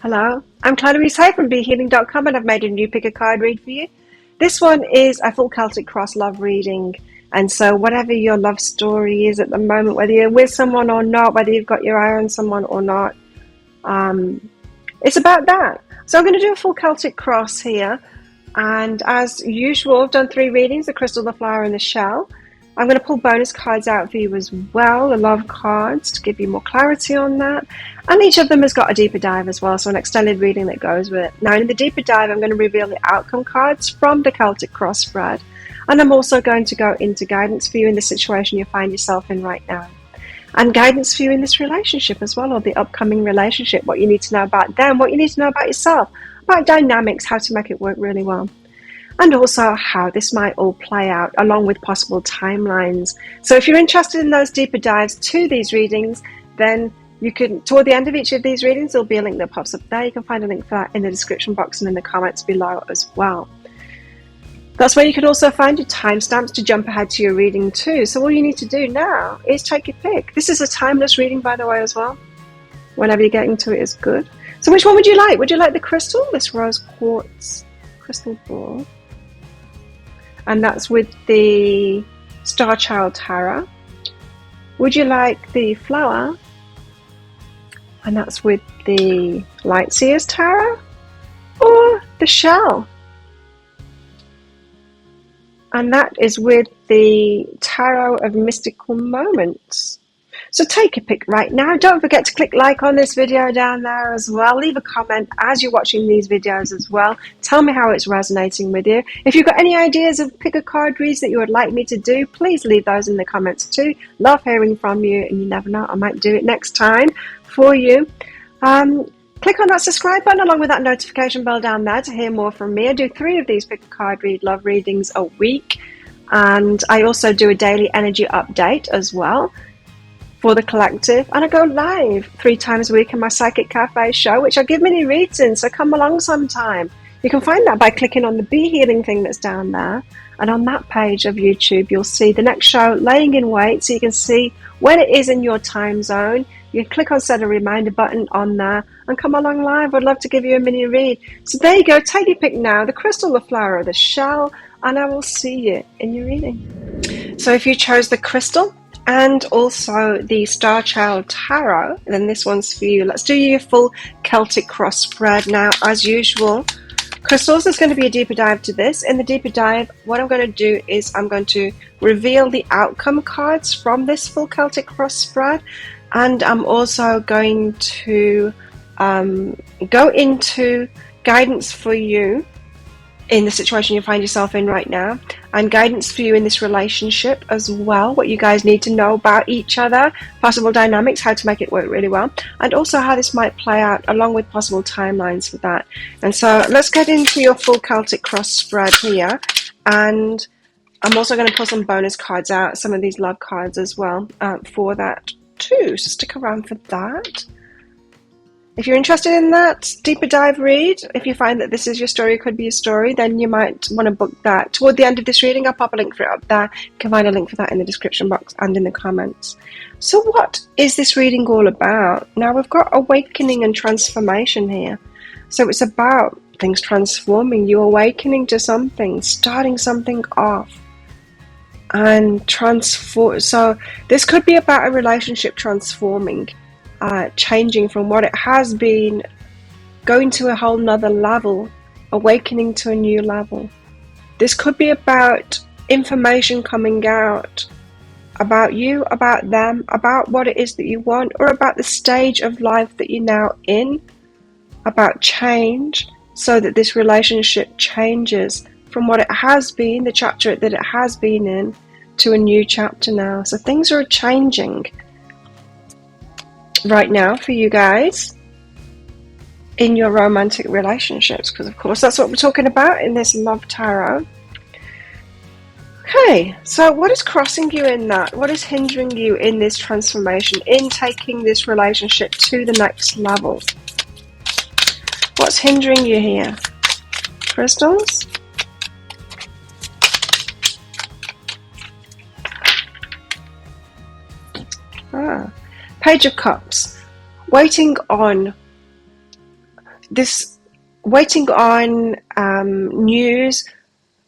Hello, I'm Claudia Reese from BeHealing.com and I've made a new pick a card read for you. This one is a full Celtic cross love reading, and so whatever your love story is at the moment, whether you're with someone or not, whether you've got your eye on someone or not, it's about that. So I'm going to do a full Celtic cross here, and as usual I've done 3 readings, the crystal, the flower and the shell. I'm going to pull bonus cards out for you as well, the love cards, to give you more clarity on that. And each of them has got a deeper dive as well, so an extended reading that goes with it. Now in the deeper dive, I'm going to reveal the outcome cards from the Celtic cross spread. And I'm also going to go into guidance for you in the situation you find yourself in right now. And guidance for you in this relationship as well, or the upcoming relationship, what you need to know about them, what you need to know about yourself, about dynamics, how to make it work really well. And also how this might all play out, along with possible timelines. So if you're interested in those deeper dives to these readings, then you can, toward the end of each of these readings, there'll be a link that pops up there. You can find a link for that in the description box and in the comments below as well. That's where you can also find your timestamps to jump ahead to your reading too. So all you need to do now is take your pick. This is a timeless reading, by the way, as well. Whenever you're getting to it is good. So which one would you like? Would you like the crystal, this rose quartz crystal ball? And that's with the Starchild tarot. Would you like the flower? And that's with the Light Seers tarot. Or the shell? And that is with the Tarot of Mystical Moments. So take a pick right now. Don't forget to click like on this video down there as well. Leave a comment as you're watching these videos as well. Tell me how it's resonating with you. If you've got any ideas of pick a card reads that you would like me to do, please leave those in the comments too. Love hearing from you, and you never know, I might do it next time for you. Click on that subscribe button along with that notification bell down there to hear more from me. I do 3 of these pick a card read love readings a week, and I also do a daily energy update as well for the collective, and I go live 3 times a week in my Psychic Cafe show, which I give mini reads in, so come along sometime. You can find that by clicking on the Be Healing thing that's down there, and on that page of YouTube you'll see the next show laying in wait, so you can see when it is in your time zone. You can click on set a reminder button on there and come along live. I'd love to give you a mini read. So there you go, take your pick now, the crystal, the flower, or the shell, and I will see you in your reading. So if you chose the crystal and also the Starchild tarot, then this one's for you. Let's do your full Celtic cross spread now. As usual, crystals, there's going to be a deeper dive to this. In the deeper dive, what I'm going to do is I'm going to reveal the outcome cards from this full Celtic cross spread, and I'm also going to go into guidance for you in the situation you find yourself in right now, and guidance for you in this relationship as well, what you guys need to know about each other, possible dynamics, how to make it work really well, and also how this might play out, along with possible timelines for that. And so let's get into your full Celtic cross spread here, and I'm also going to pull some bonus cards out, some of these love cards as well, for that too, so stick around for that. If you're interested in that deeper dive read, if you find that this is your story, could be your story, then you might want to book that. Toward the end of this reading, I'll pop a link for it up there. You can find a link for that in the description box and in the comments. So what is this reading all about? Now we've got awakening and transformation here. So it's about things transforming, you awakening to something, starting something off. And transform. So this could be about a relationship transforming, changing from what it has been, going to a whole nother level, awakening to a new level. This could be about information coming out about you, about them, about what it is that you want, or about the stage of life that you're now in, about change, so that this relationship changes from what it has been, the chapter that it has been in, to a new chapter now. So things are changing right now for you guys in your romantic relationships, because of course that's what we're talking about in this love tarot. Okay, so what is crossing you in that? What is hindering you in this transformation, in taking this relationship to the next level? What's hindering you here? Crystals? Page of Cups. Waiting on this waiting on news,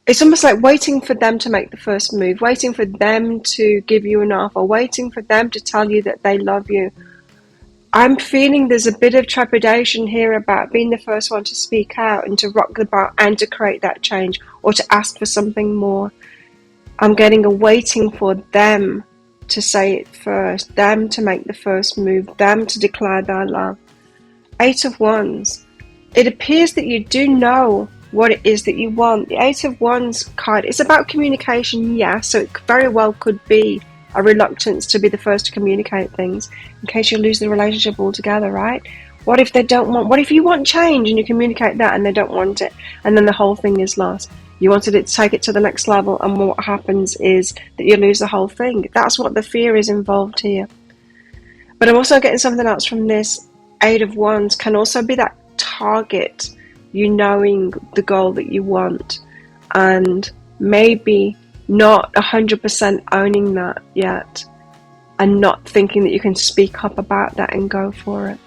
it's almost like waiting for them to make the first move, waiting for them to give you an offer, waiting for them to tell you that they love you. I'm feeling there's a bit of trepidation here about being the first one to speak out and to rock the boat and to create that change or to ask for something more. I'm getting a waiting for them to say it first, them to make the first move, them to declare their love. 8 of Wands. It appears that you do know what it is that you want. The 8 of Wands card, it's about communication, yes, so it very well could be a reluctance to be the first to communicate things in case you lose the relationship altogether, right? What if they don't want, what if you want change and you communicate that and they don't want it, and then the whole thing is lost? You wanted it to take it to the next level, and what happens is that you lose the whole thing. That's what the fear is involved here. But I'm also getting something else from this 8 of Wands. Can also be that target, you knowing the goal that you want and maybe not 100% owning that yet, and not thinking that you can speak up about that and go for it.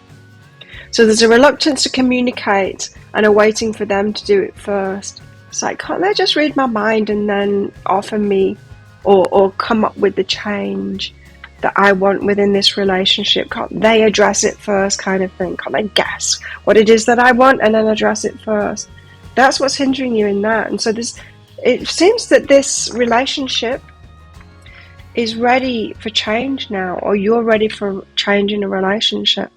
So there's a reluctance to communicate and a waiting for them to do it first. It's like, can't they just read my mind and then offer me or come up with the change that I want within this relationship? Can't they address it first, kind of thing? Can't they guess what it is that I want and then address it first? That's what's hindering you in that. And so it seems that this relationship is ready for change now, or you're ready for change in a relationship,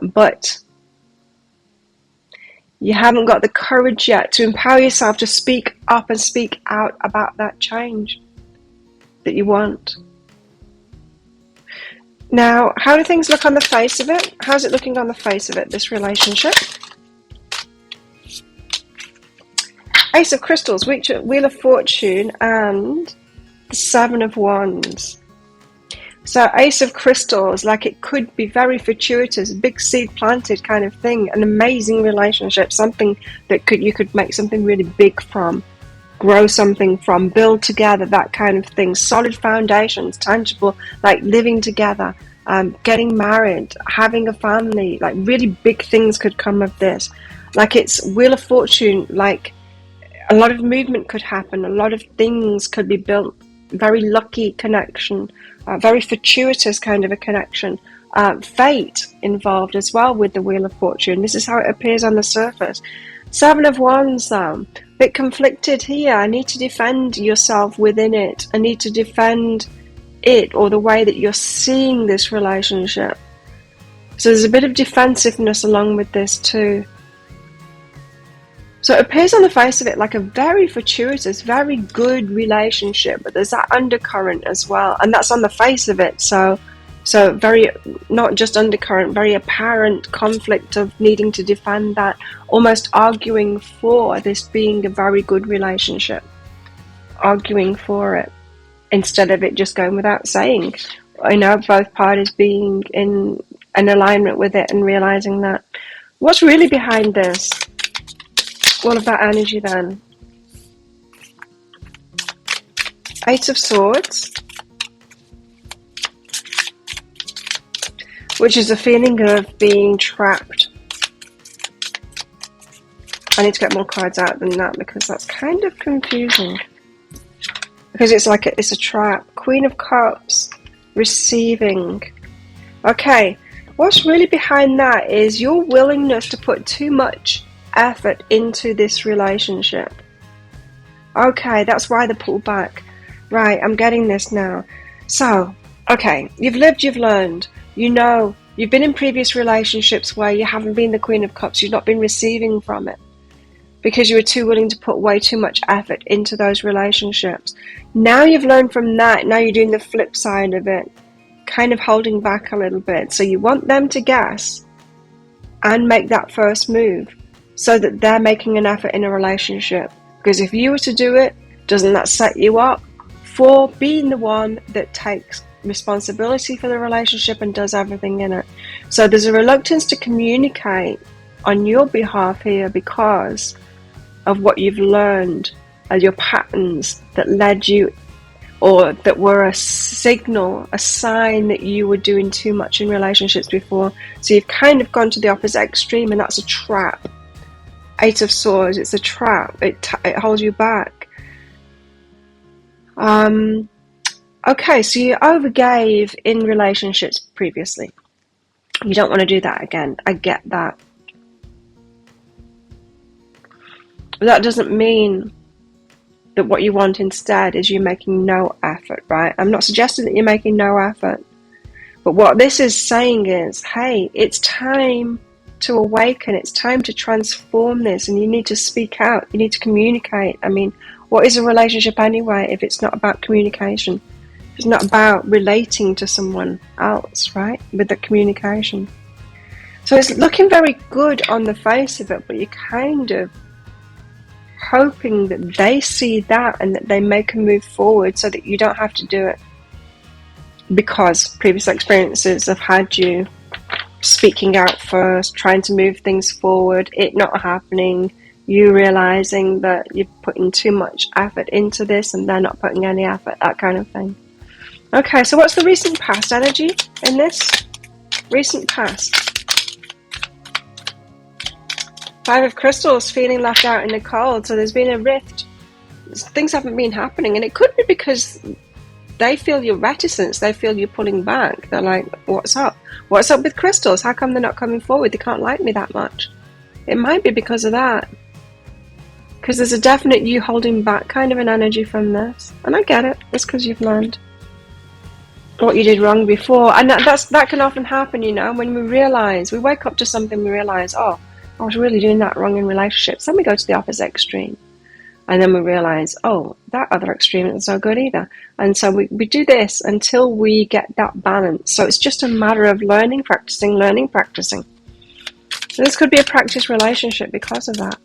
but you haven't got the courage yet to empower yourself to speak up and speak out about that change that you want. Now, how do things look on the face of it? How's it looking on the face of it, this relationship? Ace of Crystals, Wheel of Fortune, and the 7 of Wands. So Ace of Crystals, like it could be very fortuitous, big seed planted kind of thing, an amazing relationship, something that you could make something really big from, grow something from, build together, that kind of thing. Solid foundations, tangible, like living together, getting married, having a family, like really big things could come of this. Like it's Wheel of Fortune, like a lot of movement could happen, a lot of things could be built, very lucky connection, very fortuitous kind of a connection. Fate involved as well with the Wheel of Fortune. This is how it appears on the surface. 7 of Wands though, bit conflicted here. I need to defend yourself within it. I need to defend it, or the way that you're seeing this relationship. So there's a bit of defensiveness along with this too. So it appears on the face of it like a very fortuitous, very good relationship, but there's that undercurrent as well, and that's on the face of it. So very, not just undercurrent, very apparent conflict of needing to defend that, almost arguing for this being a very good relationship, arguing for it, instead of it just going without saying. You know, both parties being in an alignment with it and realizing that. What's really behind this? All of that energy then. 8 of Swords, which is a feeling of being trapped. I need to get more cards out than that because that's kind of confusing. Because it's like it's a trap. Queen of Cups, receiving. Okay, what's really behind that is your willingness to put too much effort into this relationship. Okay, that's why the pull back. Right, I'm getting this now. So, okay, you've lived, you've learned. You know, you've been in previous relationships where you haven't been the Queen of Cups, you've not been receiving from it because you were too willing to put way too much effort into those relationships. Now you've learned from that, now you're doing the flip side of it, kind of holding back a little bit. So you want them to guess and make that first move, so that they're making an effort in a relationship. Because if you were to do it, doesn't that set you up for being the one that takes responsibility for the relationship and does everything in it? So there's a reluctance to communicate on your behalf here because of what you've learned as your patterns that led you, or that were a signal, a sign that you were doing too much in relationships before. So you've kind of gone to the opposite extreme, and that's a trap. Eight of Swords, it's a trap. It holds you back. Okay, so you overgave in relationships previously. You don't want to do that again. I get that. But that doesn't mean that what you want instead is you making no effort, right? I'm not suggesting that you're making no effort. But what this is saying is, hey, it's time to awaken. It's time to transform this, and you need to speak out. You need to communicate. I mean, what is a relationship anyway if it's not about communication? It's not about relating to someone else, right? With the communication. So it's looking very good on the face of it, but you're kind of hoping that they see that and that they make a move forward so that you don't have to do it. Because previous experiences have had you speaking out first, trying to move things forward, it not happening, you realizing that you're putting too much effort into this and they're not putting any effort, that kind of thing. Okay, so what's the recent past energy in this? Recent past. Five of Crystals, feeling left out in the cold. So there's been a rift. Things haven't been happening. And it could be because they feel your reticence. They feel you're pulling back. They're like, what's up? What's up with Crystals? How come they're not coming forward? They can't like me that much. It might be because of that. Because there's a definite you holding back kind of an energy from this. And I get it. It's because you've learned what you did wrong before. And that can often happen, you know, when we realize, we wake up to something, we realize, oh, I was really doing that wrong in relationships. Then we go to the opposite extreme. And then we realize, oh, that other extreme isn't so good either. And so we do this until we get that balance. So it's just a matter of learning, practicing. So this could be a practice relationship because of that.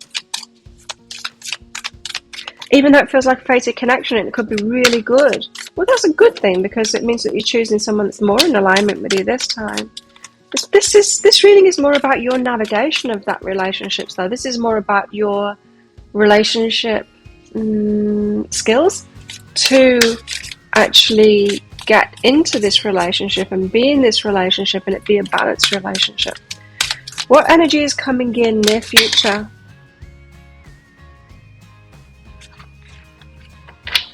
Even though it feels like a fated connection, it could be really good. Well, that's a good thing because it means that you're choosing someone that's more in alignment with you this time. This reading is more about your navigation of that relationship, though. This is more about your relationship skills to actually get into this relationship and be in this relationship and it be a balanced relationship. What energy is coming in near future?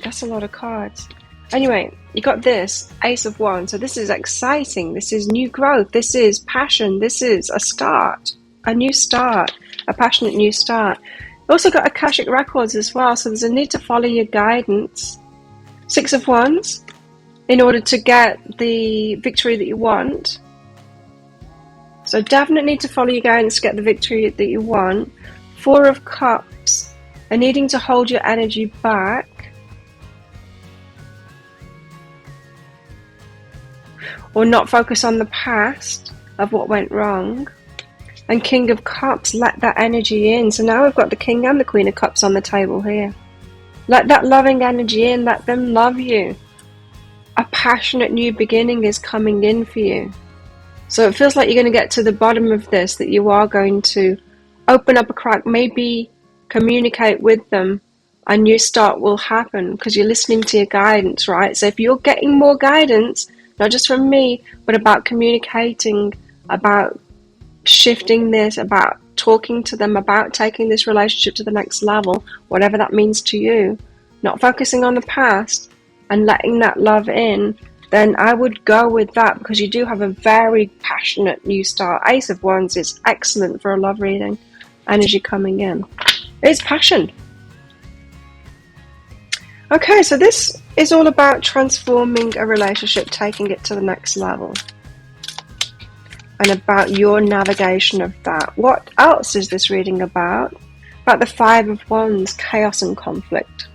That's a lot of cards. Anyway, you got this, Ace of Wands. So this is exciting. This is new growth. This is passion. This is a start, a new start, a passionate new start. You also got Akashic Records as well. So there's a need to follow your guidance. Six of Wands in order to get the victory that you want. So definitely need to follow your guidance to get the victory that you want. Four of Cups are needing to hold your energy back. Or not focus on the past of what went wrong. And King of Cups, let that energy in. So now we've got the King and the Queen of Cups on the table here. Let that loving energy in. Let them love you. A passionate new beginning is coming in for you. So it feels like you're going to get to the bottom of this, that you are going to open up a crack, maybe communicate with them. A new start will happen because you're listening to your guidance, right? So if you're getting more guidance, not just from me, but about communicating, about shifting this, about talking to them, about taking this relationship to the next level, whatever that means to you, not focusing on the past and letting that love in, then I would go with that because you do have a very passionate new start. Ace of Wands is excellent for a love reading. Energy coming in. It's passion. Okay, so this is all about transforming a relationship, taking it to the next level. And about your navigation of that. What else is this reading about? About the Five of Wands, chaos and conflict.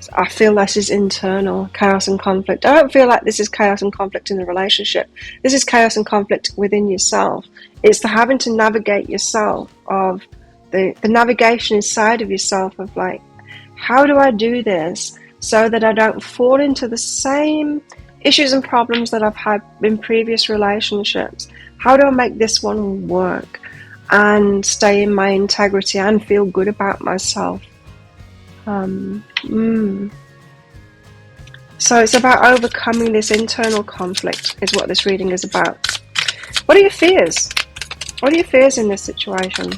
So I feel this is internal, chaos and conflict. I don't feel like this is chaos and conflict in the relationship. This is chaos and conflict within yourself. It's the having to navigate yourself, of the navigation inside of yourself of like, how do I do this so that I don't fall into the same issues and problems that I've had in previous relationships? How do I make this one work and stay in my integrity and feel good about myself? So So it's about overcoming this internal conflict is what this reading is about. What are your fears? What are your fears in this situation?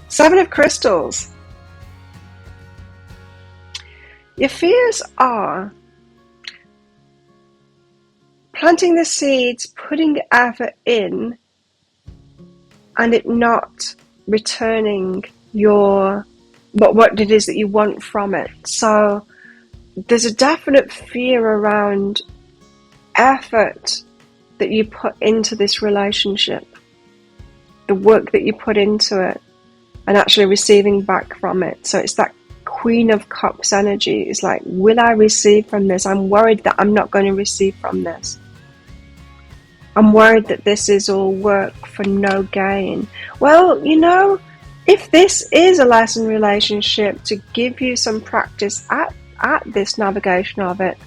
Seven of Crystals. Your fears are planting the seeds, putting the effort in, and it not returning what it is that you want from it. So there's a definite fear around effort that you put into this relationship, the work that you put into it, and actually receiving back from it. So it's that Queen of Cups energy. It's like, will I receive from this? I'm worried that I'm not going to receive from this. I'm worried that this is all work for no gain. Well, you know, if this is a lesson relationship to give you some practice at this navigation of it,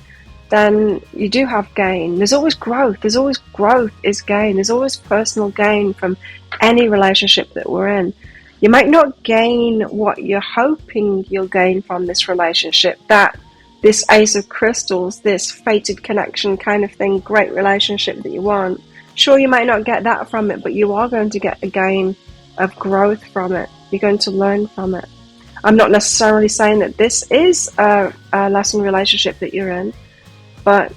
then you do have gain. There's always growth. There's always growth is gain. There's always personal gain from any relationship that we're in. You might not gain what you're hoping you'll gain from this relationship, that this Ace of Crystals, this fated connection kind of thing, great relationship that you want. Sure, you might not get that from it, but you are going to get a gain of growth from it. You're going to learn from it. I'm not necessarily saying that this is a lesson relationship that you're in, but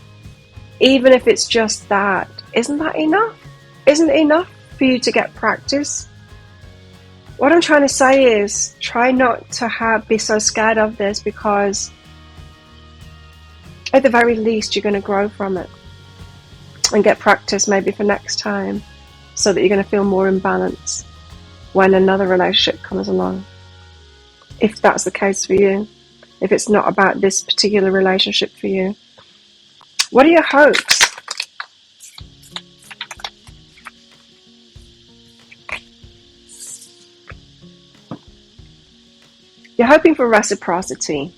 even if it's just that, isn't that enough? Isn't it enough for you to get practice? What I'm trying to say is, try not to be so scared of this, because at the very least you're going to grow from it and get practice maybe for next time, so that you're going to feel more in balance when another relationship comes along, if that's the case for you, if it's not about this particular relationship for you. What are your hopes? You're hoping for reciprocity,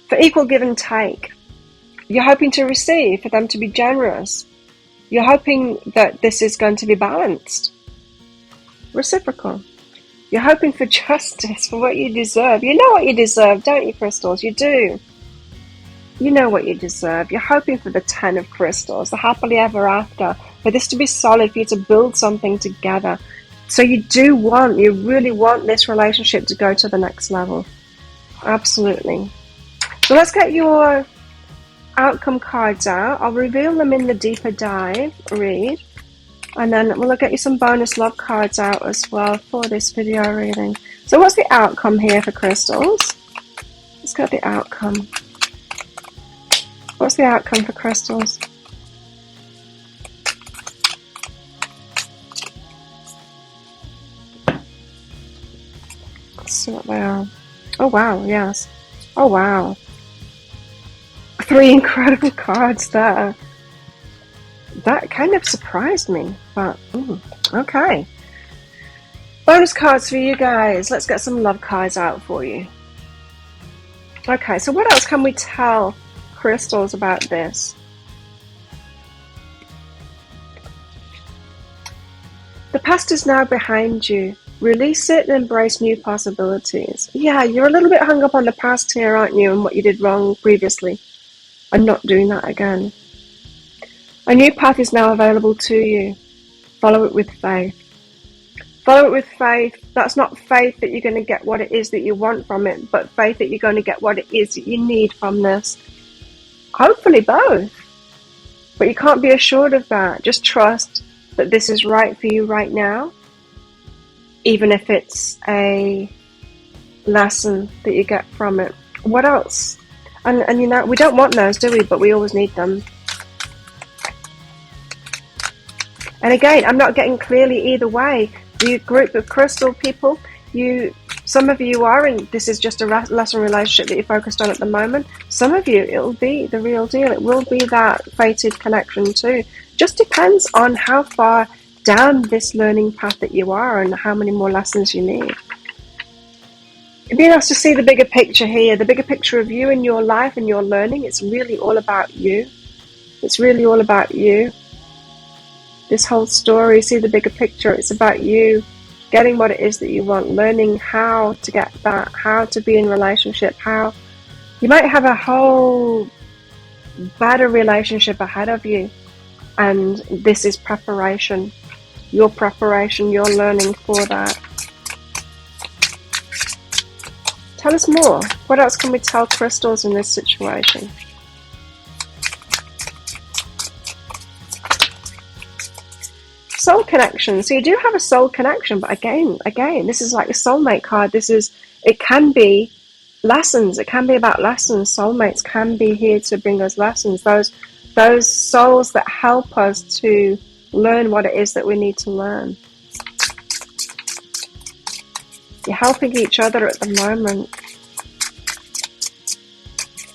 for equal give and take. You're hoping to receive, for them to be generous. You're hoping that this is going to be balanced, reciprocal. You're hoping for justice, for what you deserve. You know what you deserve, don't you, Crystals? You do. You know what you deserve. You're hoping for the 10 of Crystals, the happily ever after, for this to be solid, for you to build something together. So you really want this relationship to go to the next level. Absolutely. So let's get your outcome cards out. I'll reveal them in the deeper dive read. And then we'll get you some bonus love cards out as well for this video reading. So what's the outcome here for Crystals? Let's get the outcome. What's the outcome for Crystals? Let's see what they are. Oh wow, yes. Oh wow. 3 incredible cards there. That kind of surprised me, but okay. Bonus cards for you guys. Let's get some love cards out for you. Okay, so what else can we tell Crystals about this? The past is now behind you. Release it and embrace new possibilities. Yeah, you're a little bit hung up on the past here, aren't you, and what you did wrong previously, and not doing that again. A new path is now available to you. Follow it with faith. Follow it with faith. That's not faith that you're going to get what it is that you want from it, but faith that you're going to get what it is that you need from this. Hopefully both. But you can't be assured of that. Just trust that this is right for you right now, even if it's a lesson that you get from it. What else? And you know, we don't want those, do we? But we always need them. And again, I'm not getting clearly either way. You group of crystal people, some of you are, and this is just a lesson relationship that you're focused on at the moment. Some of you, it'll be the real deal. It will be that fated connection too. Just depends on how far down this learning path that you are and how many more lessons you need. It'd be nice to see the bigger picture here, the bigger picture of you and your life and your learning. It's really all about you. It's really all about you. This whole story, see the bigger picture, it's about you getting what it is that you want, learning how to get that, how to be in relationship, how you might have a whole better relationship ahead of you. And this is preparation, your learning for that. Tell us more. What else can we tell crystals in this situation? Soul connection. So you do have a soul connection, but again, this is like a soulmate card. It can be lessons. It can be about lessons. Soulmates can be here to bring us lessons. Those souls that help us to learn what it is that we need to learn. You're helping each other at the moment.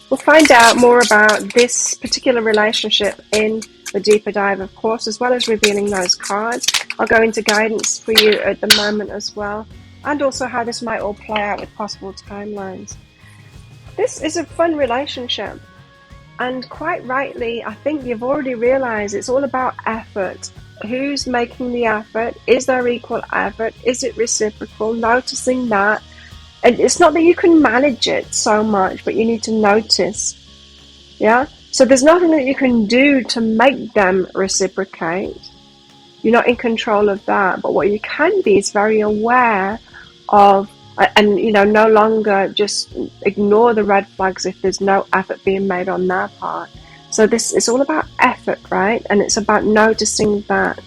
We'll find out more about this particular relationship in the deeper dive, of course, as well as revealing those cards. I'll go into guidance for you at the moment as well, and also how this might all play out with possible timelines. This is a fun relationship, and quite rightly, I think you've already realized it's all about effort. Who's making the effort? Is there equal effort? Is it reciprocal? Noticing that. And it's not that you can manage it so much, but you need to notice. Yeah? So there's nothing that you can do to make them reciprocate. You're not in control of that. But what you can be is very aware of, and no longer just ignore the red flags if there's no effort being made on their part. So this is all about effort, right? And it's about noticing that.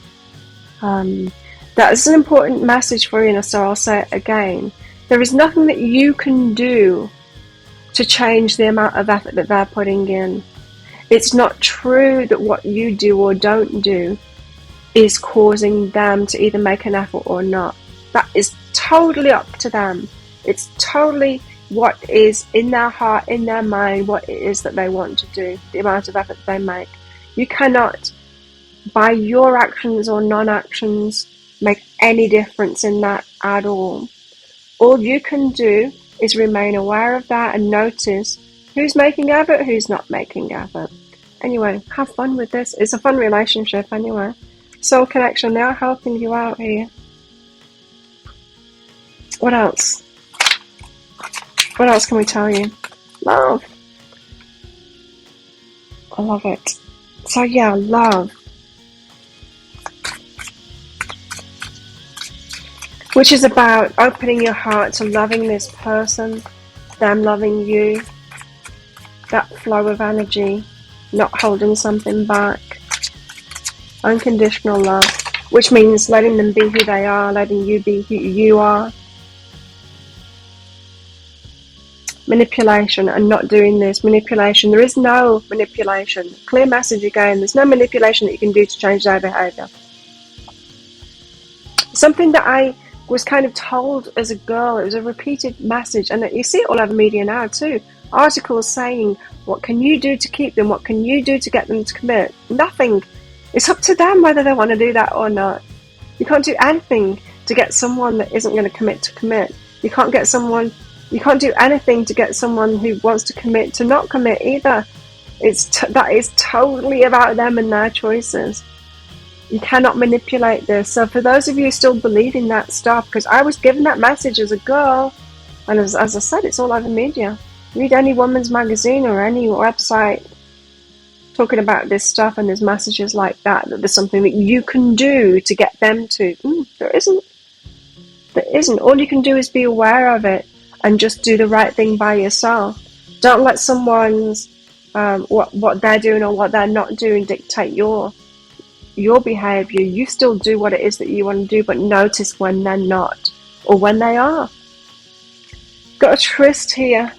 That is an important message for you, so I'll say it again. There is nothing that you can do to change the amount of effort that they're putting in. It's not true that what you do or don't do is causing them to either make an effort or not. That is totally up to them. It's totally what is in their heart, in their mind, what it is that they want to do, the amount of effort they make. You cannot, by your actions or non-actions, make any difference in that at all. All you can do is remain aware of that and notice who's making effort, who's not making effort. Anyway, have fun with this. It's a fun relationship anyway. Soul connection, they are helping you out here. What else? What else can we tell you? Love. I love it. So yeah, love. Which is about opening your heart to loving this person, them loving you, that flow of energy, not holding something back. Unconditional love, which means letting them be who they are, letting you be who you are. Manipulation and not doing this. Manipulation. There is no manipulation. Clear message again. There's no manipulation that you can do to change their behavior. Something that I was kind of told as a girl, it was a repeated message, and you see it all over media now too. Articles saying, what can you do to keep them? What can you do to get them to commit? Nothing. It's up to them whether they want to do that or not. You can't do anything to get someone that isn't going to commit to commit. You can't do anything to get someone who wants to commit to not commit either. That is totally about them and their choices. You cannot manipulate this. So for those of you still believing that stuff, because I was given that message as a girl, and as I said, it's all over media. Read any woman's magazine or any website talking about this stuff, and there's messages like that there's something that you can do to get them to. There isn't. All you can do is be aware of it and just do the right thing by yourself. Don't let someone's what they're doing or what they're not doing dictate your behavior. You still do what it is that you want to do, but notice when they're not or when they are. Got a tryst here,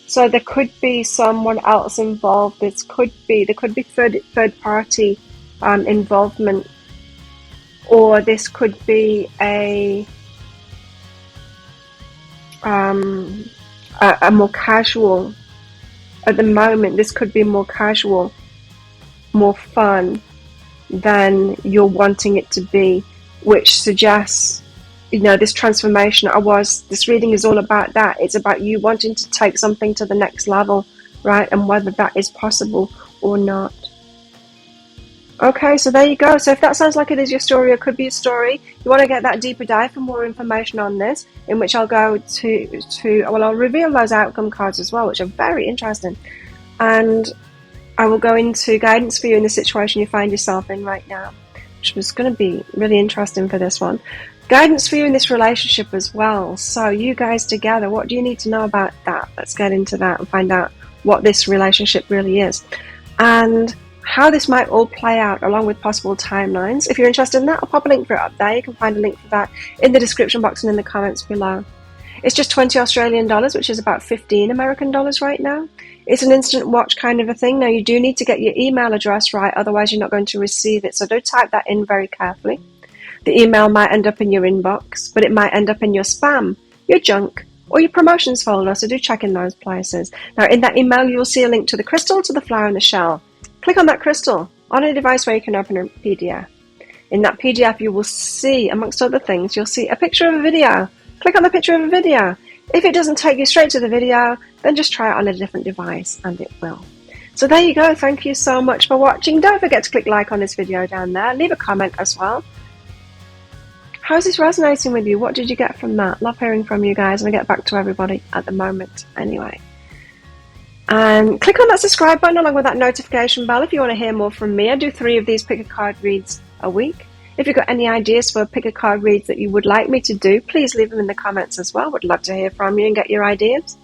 so there could be someone else involved. There could be third party involvement, or this could be a more casual. At the moment, this could be more casual, more fun than you're wanting it to be, which suggests, this transformation. This reading is all about that. It's about you wanting to take something to the next level, right? And whether that is possible or not. Okay, so there you go. So if that sounds like it is your story or could be a story, you want to get that deeper dive for more information on this, in which I'll go well, I'll reveal those outcome cards as well, which are very interesting. And I will go into guidance for you in the situation you find yourself in right now, which was going to be really interesting for this one. Guidance for you in this relationship as well. So you guys together, what do you need to know about that? Let's get into that and find out what this relationship really is. And how this might all play out along with possible timelines. If you're interested in that, I'll pop a link for it up there. You can find a link for that in the description box and in the comments below. It's just 20 Australian dollars, which is about 15 American dollars right now. It's an instant watch kind of a thing. Now, you do need to get your email address right, otherwise you're not going to receive it. So do type that in very carefully. The email might end up in your inbox, but it might end up in your spam, your junk, or your promotions folder, so do check in those places. Now, in that email, you'll see a link to the crystal, to the flower, and the shell. Click on that crystal on a device where you can open a PDF. In that PDF, you will see, amongst other things, you'll see a picture of a video. Click on the picture of a video. If it doesn't take you straight to the video, then just try it on a different device and it will. So there you go. Thank you so much for watching. Don't forget to click like on this video down there. Leave a comment as well. How's this resonating with you? What did you get from that? Love hearing from you guys, and I get back to everybody at the moment anyway. And click on that subscribe button along with that notification bell if you want to hear more from me. I do 3 of these pick a card reads a week. If you've got any ideas for pick a card reads that you would like me to do, please leave them in the comments as well. Would love to hear from you and get your ideas.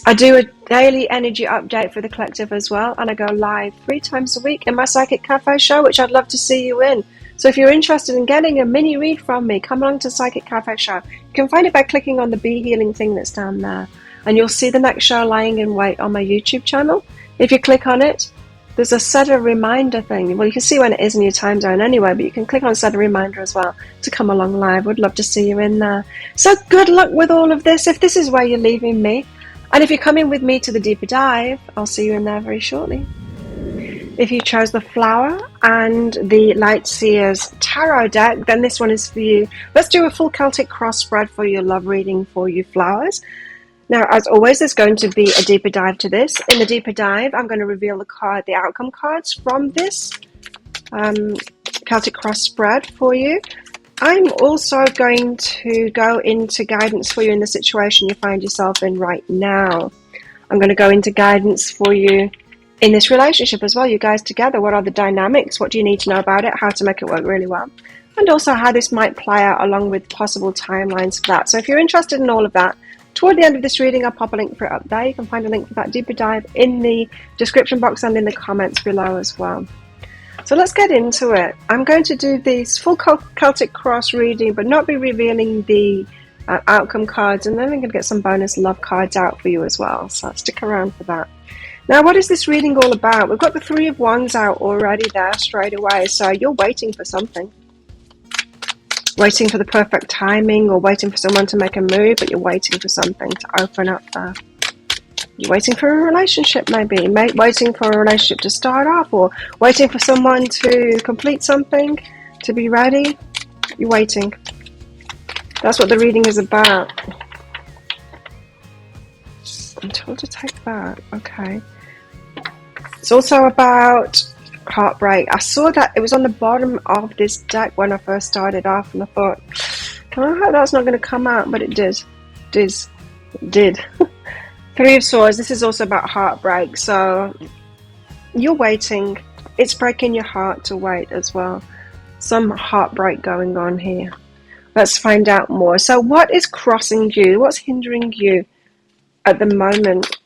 I do a daily energy update for the collective as well, and I go live 3 times a week in my Psychic Cafe show, which I'd love to see you in. So if you're interested in getting a mini read from me, come along to Psychic Cafe show. You can find it by clicking on the Be Healing thing that's down there. And you'll see the next show lying in wait on my YouTube channel. If you click on it, there's a set a reminder thing. Well, you can see when it is in your time zone anyway, but you can click on set a reminder as well to come along live. Would love to see you in there. So good luck with all of this, if this is where you're leaving me. And if you're coming with me to the deeper dive, I'll see you in there very shortly. If you chose the flower and the Light Seers Tarot deck, then this one is for you. Let's do a full Celtic cross spread for your love reading for you flowers. Now, as always, there's going to be a deeper dive to this. In the deeper dive, I'm going to reveal the outcome cards from this Celtic cross spread for you. I'm also going to go into guidance for you in the situation you find yourself in right now. I'm going to go into guidance for you in this relationship as well. You guys together, what are the dynamics? What do you need to know about it? How to make it work really well? And also how this might play out along with possible timelines for that. So if you're interested in all of that, toward the end of this reading, I'll pop a link for it up there. You can find a link for that deeper dive in the description box and in the comments below as well. So let's get into it. I'm going to do this full Celtic cross reading, but not be revealing the outcome cards. And then I'm going to get some bonus love cards out for you as well. So stick around for that. Now, what is this reading all about? We've got the 3 of Wands out already there straight away. So you're waiting for something. Waiting for the perfect timing, or waiting for someone to make a move, but you're waiting for something to open up there. You're waiting for a relationship maybe, waiting for a relationship to start off, or waiting for someone to complete something, to be ready. You're waiting. That's what the reading is about. I'm told to take that. Okay. It's also about heartbreak. I saw that it was on the bottom of this deck when I first started off, and I thought, I hope that's not going to come out, but it did. It did. 3 of Swords. This is also about heartbreak. So you're waiting. It's breaking your heart to wait as well. Some heartbreak going on here. Let's find out more. So what is crossing you? What's hindering you at the moment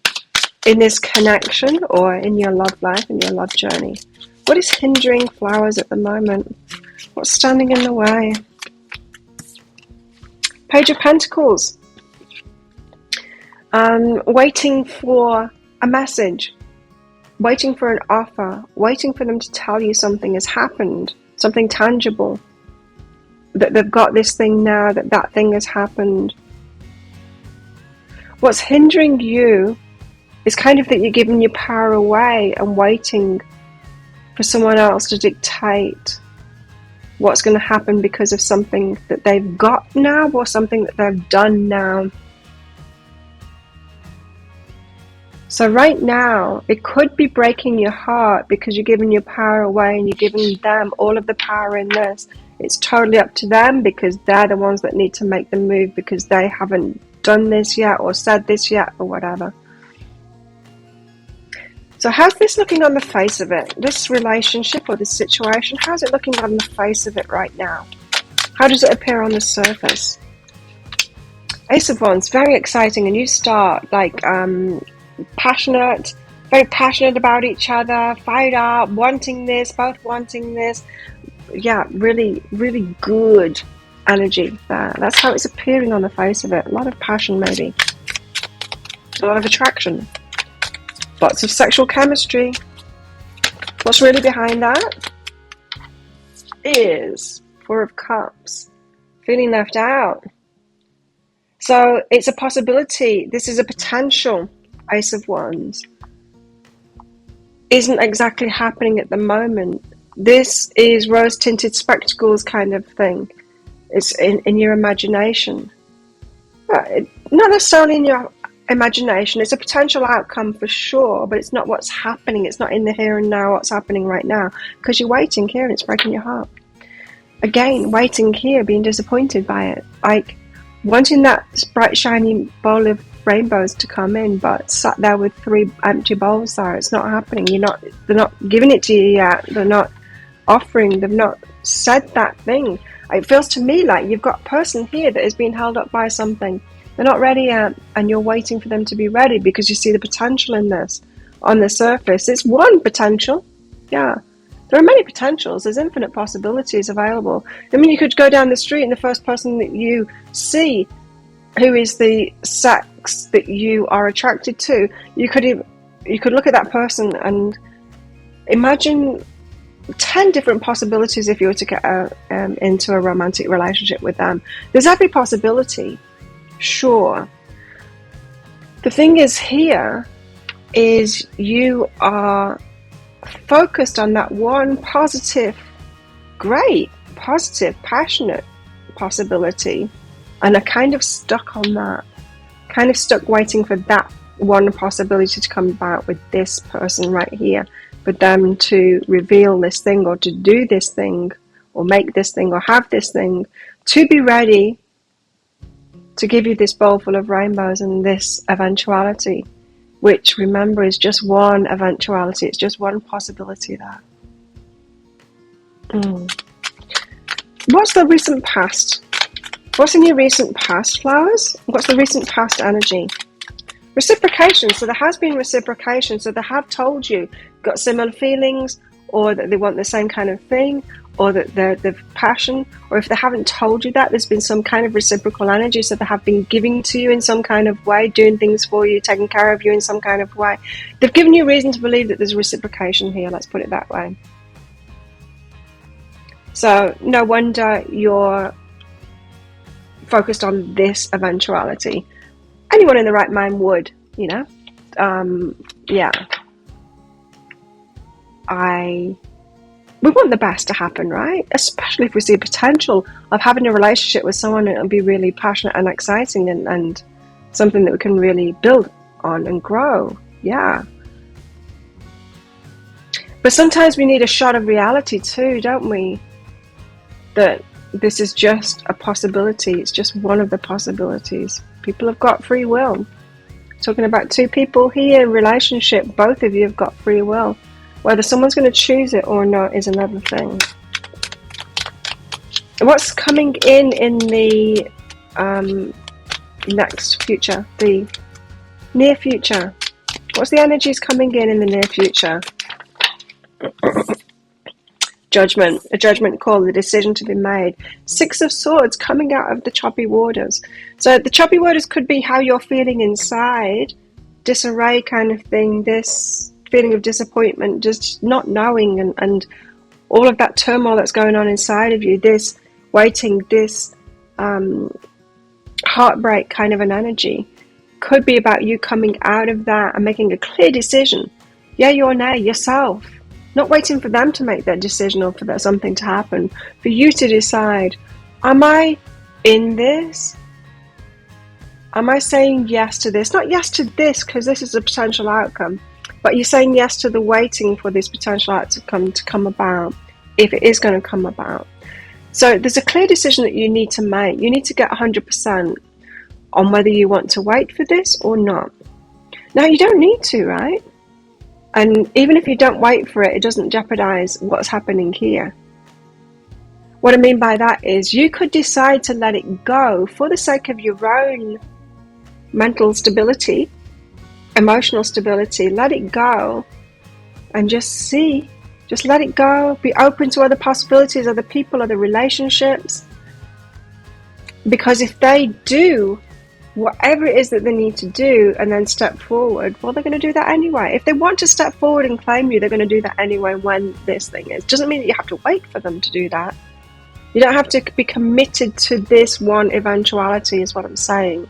in this connection or in your love life, in your love journey? What is hindering flowers at the moment? What's standing in the way? Page of Pentacles. Waiting for a message. Waiting for an offer. Waiting for them to tell you something has happened. Something tangible. That they've got this thing now, that thing has happened. What's hindering you is kind of that you're giving your power away and waiting for someone else to dictate what's going to happen because of something that they've got now or something that they've done now. So right now, it could be breaking your heart because you're giving your power away and you're giving them all of the power in this. It's totally up to them because they're the ones that need to make the move because they haven't done this yet or said this yet or whatever. So how's this looking on the face of it? This relationship or this situation, how's it looking on the face of it right now? How does it appear on the surface? Ace of Wands, very exciting. A new start, like passionate, very passionate about each other, fired up, wanting this, both wanting this. Yeah, really, really good energy there. That's how it's appearing on the face of it. A lot of passion, maybe. A lot of attraction. Lots of sexual chemistry. What's really behind that is Four of Cups. Feeling left out. So it's a possibility. This is a potential. Ace of Wands. Isn't exactly happening at the moment. This is rose-tinted spectacles kind of thing. It's in your imagination. Not necessarily in your imagination. It's a potential outcome for sure, but it's not what's happening. It's not in the here and now, what's happening right now. Because you're waiting here and it's breaking your heart. Again, waiting here, being disappointed by it. Like, wanting that bright, shiny bowl of rainbows to come in, but sat there with 3 empty bowls there. It's not happening. They're not giving it to you yet. They're not offering. They've not said that thing. It feels to me like you've got a person here that is being held up by something. They're not ready yet, and you're waiting for them to be ready because you see the potential in this on the surface. It's one potential. Yeah. There are many potentials. There's infinite possibilities available. I mean, you could go down the street and the first person that you see who is the sex that you are attracted to, you could look at that person and imagine 10 different possibilities if you were to get into a romantic relationship with them. There's every possibility, sure. The thing is here is you are focused on that one positive, great, positive, passionate possibility, and are kind of stuck on that, kind of stuck waiting for that one possibility to come about with this person right here, for them to reveal this thing or to do this thing or make this thing or have this thing to be ready to give you this bowl full of rainbows and this eventuality, which, remember, is just one eventuality. It's just one possibility there. What's the recent past? What's in your recent past, flowers? What's the recent past energy? Reciprocation. So there has been reciprocation. So they have told you, got similar feelings, or that they want the same kind of thing, or that they're passion, or if they haven't told you that, there's been some kind of reciprocal energy. So they have been giving to you in some kind of way, doing things for you, taking care of you in some kind of way. They've given you reason to believe that there's reciprocation here. Let's put it that way. So no wonder you're focused on this eventuality. Anyone in the right mind would, you know. Yeah. We want the best to happen, right? Especially if we see potential of having a relationship with someone that'll be really passionate and exciting and something that we can really build on and grow. Yeah. But sometimes we need a shot of reality too, don't we? That this is just a possibility. It's just one of the possibilities. People have got free will. Talking about 2 people here, relationship, both of you have got free will. Whether someone's going to choose it or not is another thing. What's coming in the next future, the near future? What's the energies coming in the near future? Judgment, a judgment call, the decision to be made. 6 of Swords coming out of the choppy waters. So the choppy waters could be how you're feeling inside, disarray kind of thing, this feeling of disappointment, just not knowing, and all of that turmoil that's going on inside of you, this waiting, this heartbreak kind of an energy. Could be about you coming out of that and making a clear decision. Yeah, or nay, yourself. Not waiting for them to make that decision or for something to happen. For you to decide, am I in this? Am I saying yes to this? Not yes to this, because this is a potential outcome, but you're saying yes to the waiting for this potential outcome to come about, if it is going to come about. So there's a clear decision that you need to make. You need to get 100% on whether you want to wait for this or not. Now, you don't need to, right? And even if you don't wait for it, it doesn't jeopardize what's happening here. What I mean by that is you could decide to let it go for the sake of your own mental stability, emotional stability. Let it go and just see. Just let it go. Be open to other possibilities, other people, other relationships. Because if they do whatever it is that they need to do and then step forward, well, they're going to do that anyway. If they want to step forward and claim you, they're going to do that anyway when this thing is. Doesn't mean that you have to wait for them to do that. You don't have to be committed to this one eventuality, is what I'm saying.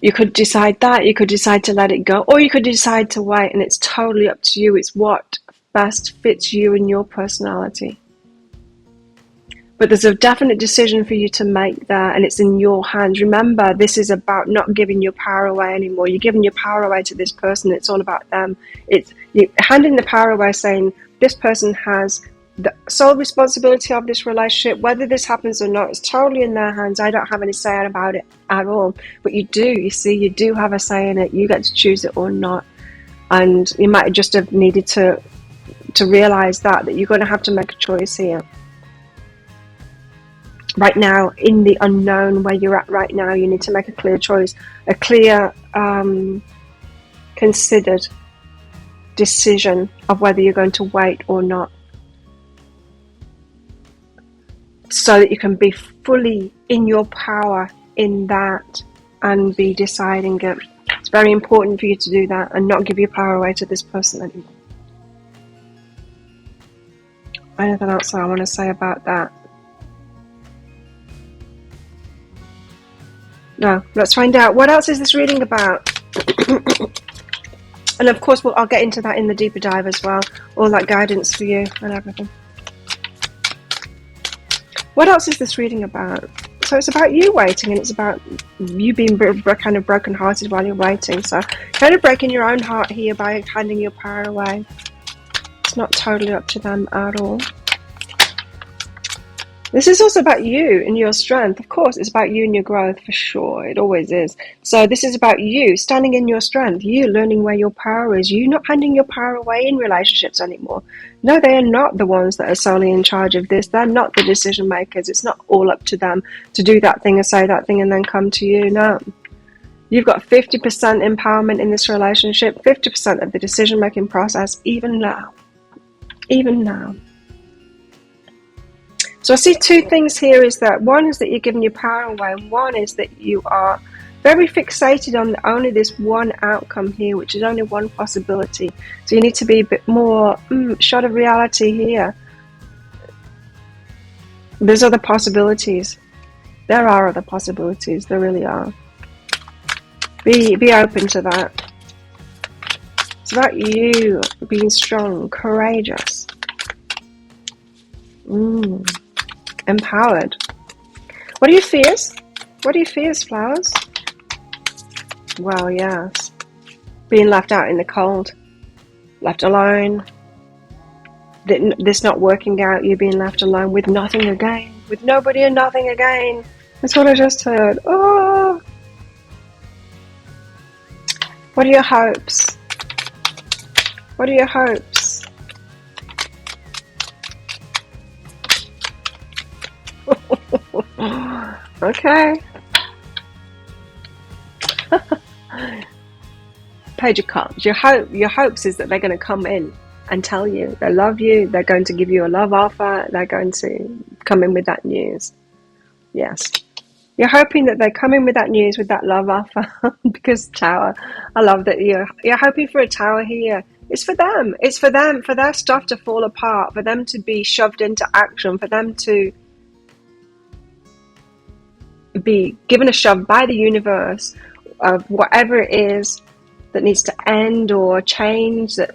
You could decide that, you could decide to let it go, or you could decide to wait, and it's totally up to you. It's what best fits you and your personality. But there's a definite decision for you to make there, and it's in your hands. Remember, this is about not giving your power away anymore. You're giving your power away to this person. It's all about them. It's you handing the power away, saying this person has the sole responsibility of this relationship. Whether this happens or not, it's totally in their hands. I don't have any say about it at all. But you do, you see, you do have a say in it. You get to choose it or not. And you might just have needed to realize that you're going to have to make a choice here. Right now, in the unknown where you're at right now, you need to make a clear choice, a clear, considered decision of whether you're going to wait or not, so that you can be fully in your power in that and be deciding it. It's very important for you to do that and not give your power away to this person anymore. Anything else I want to say about that? No, let's find out. What else is this reading about? And of course, I'll get into that in the deeper dive as well. All that guidance for you and everything. What else is this reading about? So it's about you waiting, and it's about you being kind of broken-hearted while you're waiting. So kind of breaking your own heart here by handing your power away. It's not totally up to them at all. This is also about you and your strength. Of course, it's about you and your growth, for sure. It always is. So this is about you standing in your strength, you learning where your power is, you not handing your power away in relationships anymore. No, they are not the ones that are solely in charge of this. They're not the decision makers. It's not all up to them to do that thing or say that thing and then come to you. No. You've got 50% empowerment in this relationship, 50% of the decision-making process, even now. Even now. So I see two things here, is that one is that you're giving your power away, and one is that you are very fixated on only this one outcome here, which is only one possibility. So you need to be a bit more shot of reality here. There's other possibilities. There are other possibilities. There really are. Be open to that. It's about you being strong, courageous. Empowered. What are your fears? What are your fears, flowers? Well, yes. Being left out in the cold. Left alone. This not working out. You being left alone with nothing again. With nobody and nothing again. That's what I just heard. Oh. What are your hopes? What are your hopes? Okay. Page of Cups. Your hopes is that they're going to come in and tell you they love you. They're going to give you a love offer. They're going to come in with that news. Yes. You're hoping that they come in with that news, with that love offer. Because Tower, I love that you're hoping for a Tower here. It's for them. It's for them, for their stuff to fall apart, for them to be shoved into action, for them to be given a shove by the universe of whatever it is that needs to end or change. That,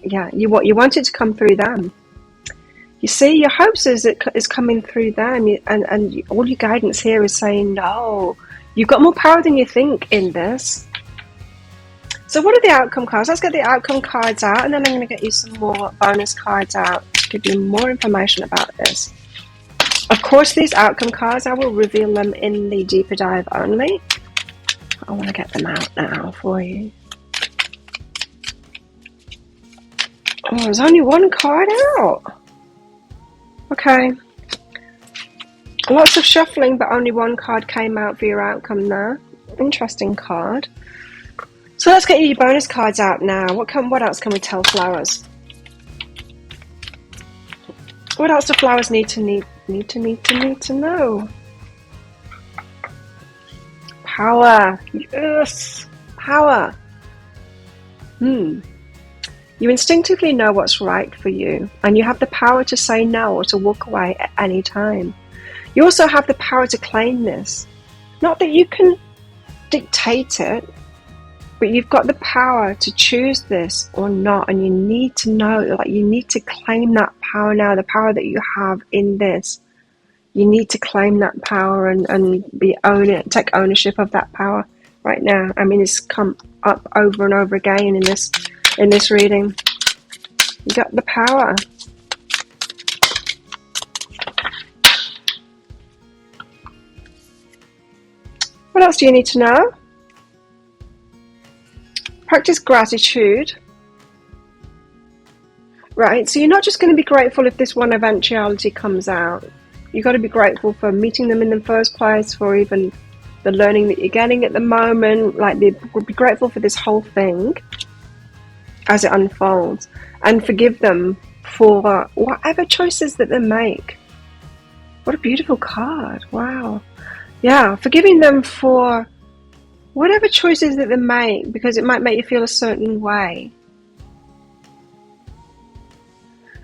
yeah, you want it to come through them. You see, your hopes is coming through them, and all your guidance here is saying, no, you've got more power than you think in this. So what are the outcome cards? Let's get the outcome cards out, and then I'm going to get you some more bonus cards out to give you more information about this. Of course, these outcome cards, I will reveal them in the deeper dive only. I want to get them out now for you. Oh, there's only one card out. Okay. Lots of shuffling, but only one card came out for your outcome there. Interesting card. So let's get your bonus cards out now. What else can we tell flowers? What else do flowers need to know? Power. Yes. Power. You instinctively know what's right for you, and you have the power to say no or to walk away at any time. You also have the power to claim this. Not that you can dictate it, but you've got the power to choose this or not, and you need to know, like, you need to claim that power now, the power that you have in this. You need to claim that power and take ownership of that power right now. I mean, it's come up over and over again in this reading. You got the power. What else do you need to know? Practice gratitude. Right, so you're not just going to be grateful if this one eventuality comes out. You've got to be grateful for meeting them in the first place, for even the learning that you're getting at the moment. Like, be grateful for this whole thing as it unfolds, and forgive them for whatever choices that they make. What a beautiful card. Wow. Yeah, forgiving them for whatever choices that they make, because it might make you feel a certain way.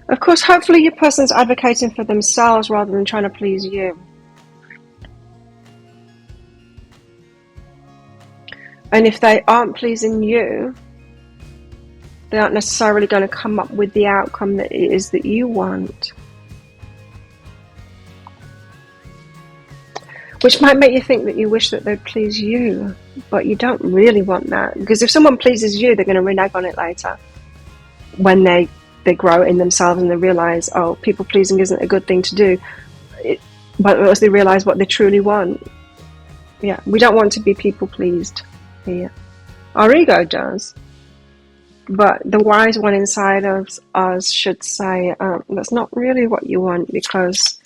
Of course, hopefully your person's advocating for themselves rather than trying to please you. And if they aren't pleasing you, they aren't necessarily going to come up with the outcome that it is that you want. Which might make you think that you wish that they'd please you, but you don't really want that. Because if someone pleases you, they're going to renege on it later. When they grow in themselves and they realise, oh, people pleasing isn't a good thing to do. But once they realise what they truly want. Yeah, we don't want to be people pleased here. Our ego does. But the wise one inside of us should say, that's not really what you want, because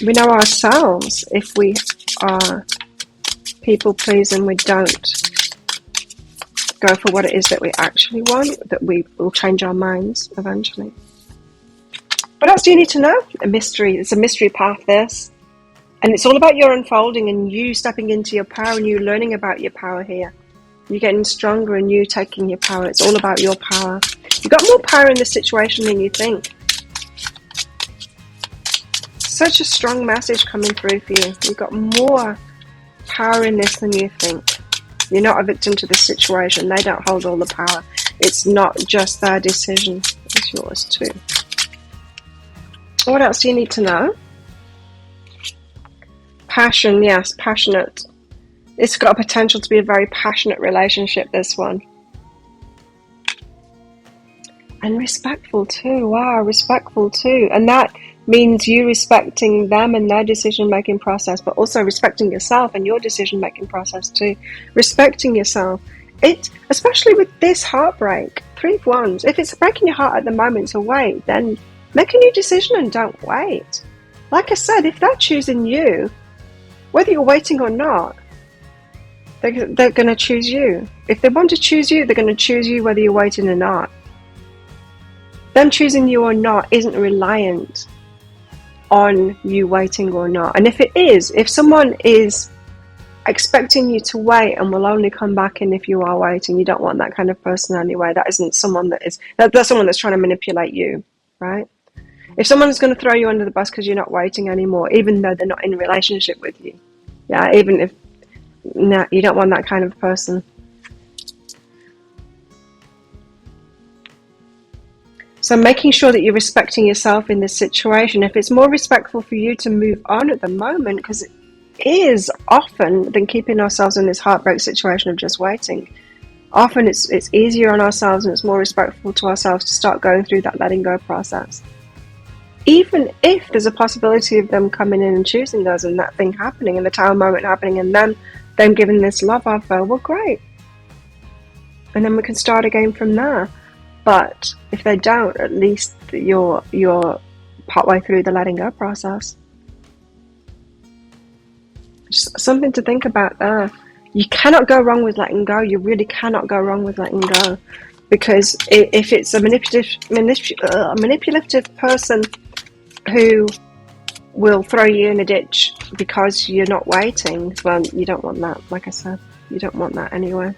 we know ourselves if we are people pleasing, we don't go for what it is that we actually want, that we will change our minds eventually. What else do you need to know? A mystery. It's a mystery path, this. And it's all about your unfolding and you stepping into your power and you learning about your power here. You're getting stronger and you taking your power. It's all about your power. You've got more power in this situation than you think. Such a strong message coming through for you. You've got more power in this than you think. You're not a victim to this situation. They don't hold all the power. It's not just their decision. It's yours too. What else do you need to know? Passion, yes, passionate. It's got a potential to be a very passionate relationship, this one. And respectful too. Wow, respectful too. And that means you respecting them and their decision-making process, but also respecting yourself and your decision-making process too. Respecting yourself. Especially with this heartbreak, 3 of Wands, if it's breaking your heart at the moment to wait, then make a new decision and don't wait. Like I said, if they're choosing you, whether you're waiting or not, they're going to choose you. If they want to choose you, they're going to choose you whether you're waiting or not. Them choosing you or not isn't reliant on you waiting or not. And if it is, if someone is expecting you to wait and will only come back in if you are waiting, you don't want that kind of person anyway. That isn't someone that's someone that's trying to manipulate you, right? If someone's going to throw you under the bus because you're not waiting anymore, even though they're not in a relationship with you, yeah, even if, no, you don't want that kind of person. So making sure that you're respecting yourself in this situation. If it's more respectful for you to move on at the moment, because it is often than keeping ourselves in this heartbreak situation of just waiting. Often it's easier on ourselves and it's more respectful to ourselves to start going through that letting go process. Even if there's a possibility of them coming in and choosing us and that thing happening and the tower moment happening and then them giving this love offer, well, great. And then we can start again from there. But if they don't, at least you're partway through the letting go process. Just something to think about there. You cannot go wrong with letting go. You really cannot go wrong with letting go. Because if it's a manipulative person who will throw you in a ditch because you're not waiting, well, you don't want that. Like I said, you don't want that anyway.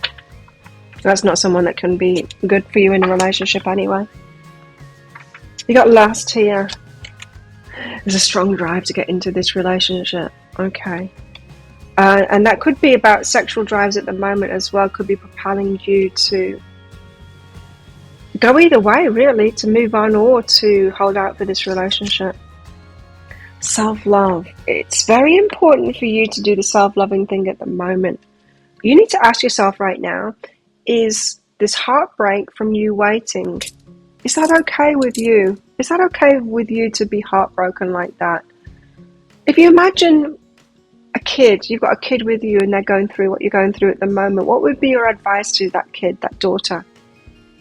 That's not someone that can be good for you in a relationship anyway. You got lust here. There's a strong drive to get into this relationship. Okay. And that could be about sexual drives at the moment as well. Could be propelling you to go either way, really, to move on or to hold out for this relationship. Self-love. It's very important for you to do the self-loving thing at the moment. You need to ask yourself right now, is this heartbreak from you waiting, is that okay with you? Is that okay with you to be heartbroken like that? If you imagine a kid, you've got a kid with you and they're going through what you're going through at the moment, what would be your advice to that kid, that daughter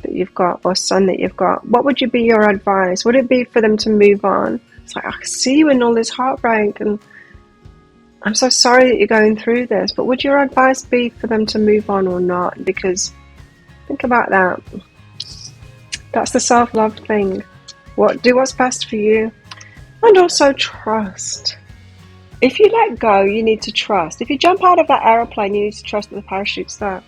that you've got or son that you've got? What would be your advice? Would it be for them to move on? It's like, I see you in all this heartbreak and I'm so sorry that you're going through this, but would your advice be for them to move on or not? Because think about that. That's the self-love thing. Do what's best for you. And also trust. If you let go, you need to trust. If you jump out of that aeroplane, you need to trust that the parachute's there.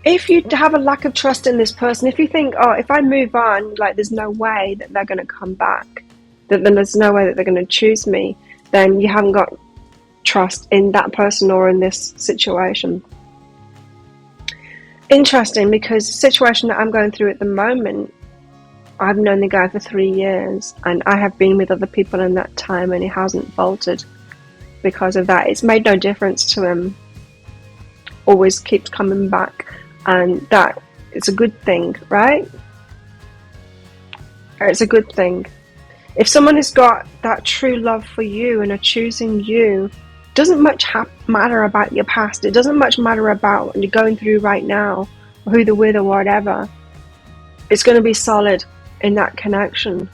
If you have a lack of trust in this person, if you think, oh, if I move on, like there's no way that they're going to come back, that then there's no way that they're going to choose me, then you haven't got trust in that person or in this situation. Interesting, because the situation that I'm going through at the moment, I've known the guy for 3 years and I have been with other people in that time and he hasn't faltered because of that. It's made no difference to him. Always keeps coming back, and that is a good thing, right? It's a good thing. If someone has got that true love for you and are choosing you, it doesn't much matter about your past. It doesn't much matter about what you're going through right now, or who they're with or whatever. It's going to be solid in that connection.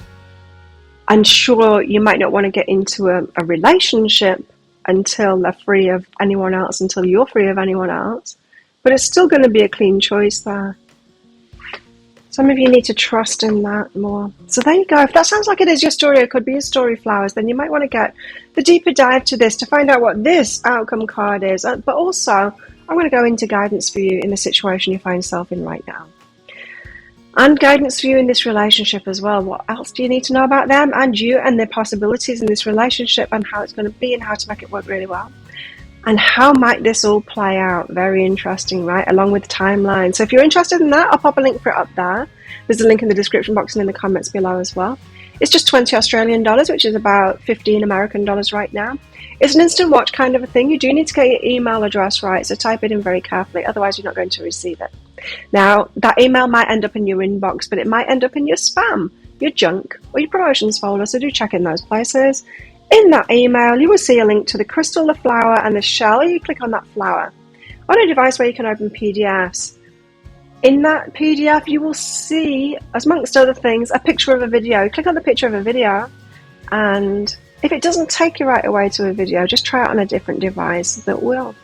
And sure, you might not want to get into a relationship until they're free of anyone else, until you're free of anyone else. But it's still going to be a clean choice there. Some of you need to trust in that more. So there you go. If that sounds like it is your story, it could be your story, flowers, then you might want to get the deeper dive to this to find out what this outcome card is. But also, I'm going to go into guidance for you in the situation you find yourself in right now. And guidance for you in this relationship as well. What else do you need to know about them and you and their possibilities in this relationship and how it's going to be and how to make it work really well? And how might this all play out? Very interesting, right? Along with the timeline. So if you're interested in that, I'll pop a link for it up there. There's a link in the description box and in the comments below as well. It's just 20 Australian dollars, which is about 15 American dollars right now. It's an instant watch kind of a thing. You do need to get your email address right, so type it in very carefully. Otherwise, you're not going to receive it. Now, that email might end up in your inbox, but it might end up in your spam, your junk, or your promotions folder, so do check in those places. In that email, you will see a link to the crystal, the flower, and the shell. You click on that flower on a device where you can open PDFs. In that PDF, you will see, amongst other things, a picture of a video. Click on the picture of a video, and if it doesn't take you right away to a video, just try it on a different device that will.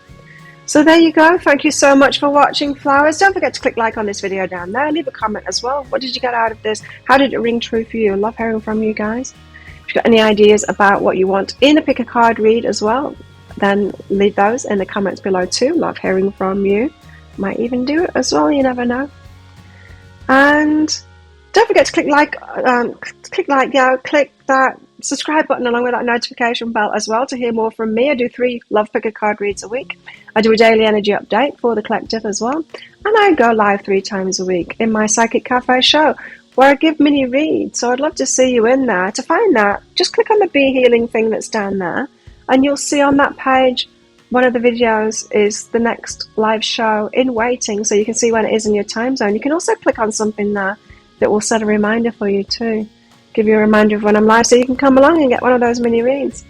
So there you go. Thank you so much for watching, flowers. Don't forget to click like on this video down there. Leave a comment as well. What did you get out of this? How did it ring true for you? I love hearing from you guys. If you've got any ideas about what you want in a pick a card read as well, then leave those in the comments below too. Love hearing from you. Might even do it as well, you never know. And don't forget to click that subscribe button along with that notification bell as well to hear more from me. I do 3 Love Pick a Card reads a week. I do a daily energy update for the collective as well. And I go live 3 times a week in my Psychic Cafe show, where I give mini reads. So I'd love to see you in there. To find that, just click on the Be Healing thing that's down there, and you'll see on that page one of the videos is the next live show in waiting, so you can see when it is in your time zone. You can also click on something there that will set a reminder for you too, give you a reminder of when I'm live, so you can come along and get one of those mini reads.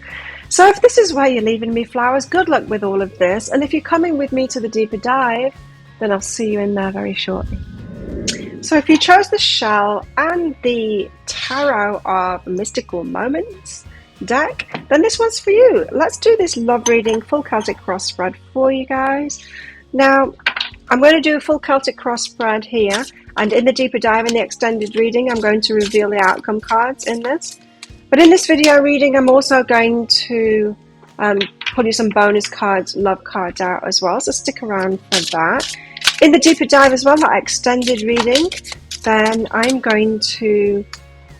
So if this is where you're leaving me flowers, good luck with all of this. And if you're coming with me to the deeper dive, then I'll see you in there very shortly. So if you chose the Shell and the Tarot of Mystical Moments deck, then this one's for you. Let's do this love reading, full Celtic cross spread for you guys. Now, I'm going to do a full Celtic cross spread here, and in the deeper dive, in the extended reading, I'm going to reveal the outcome cards in this. But in this video reading, I'm also going to pull you some bonus cards, love cards out as well, so stick around for that. In the deeper dive as well, that extended reading, then I'm going to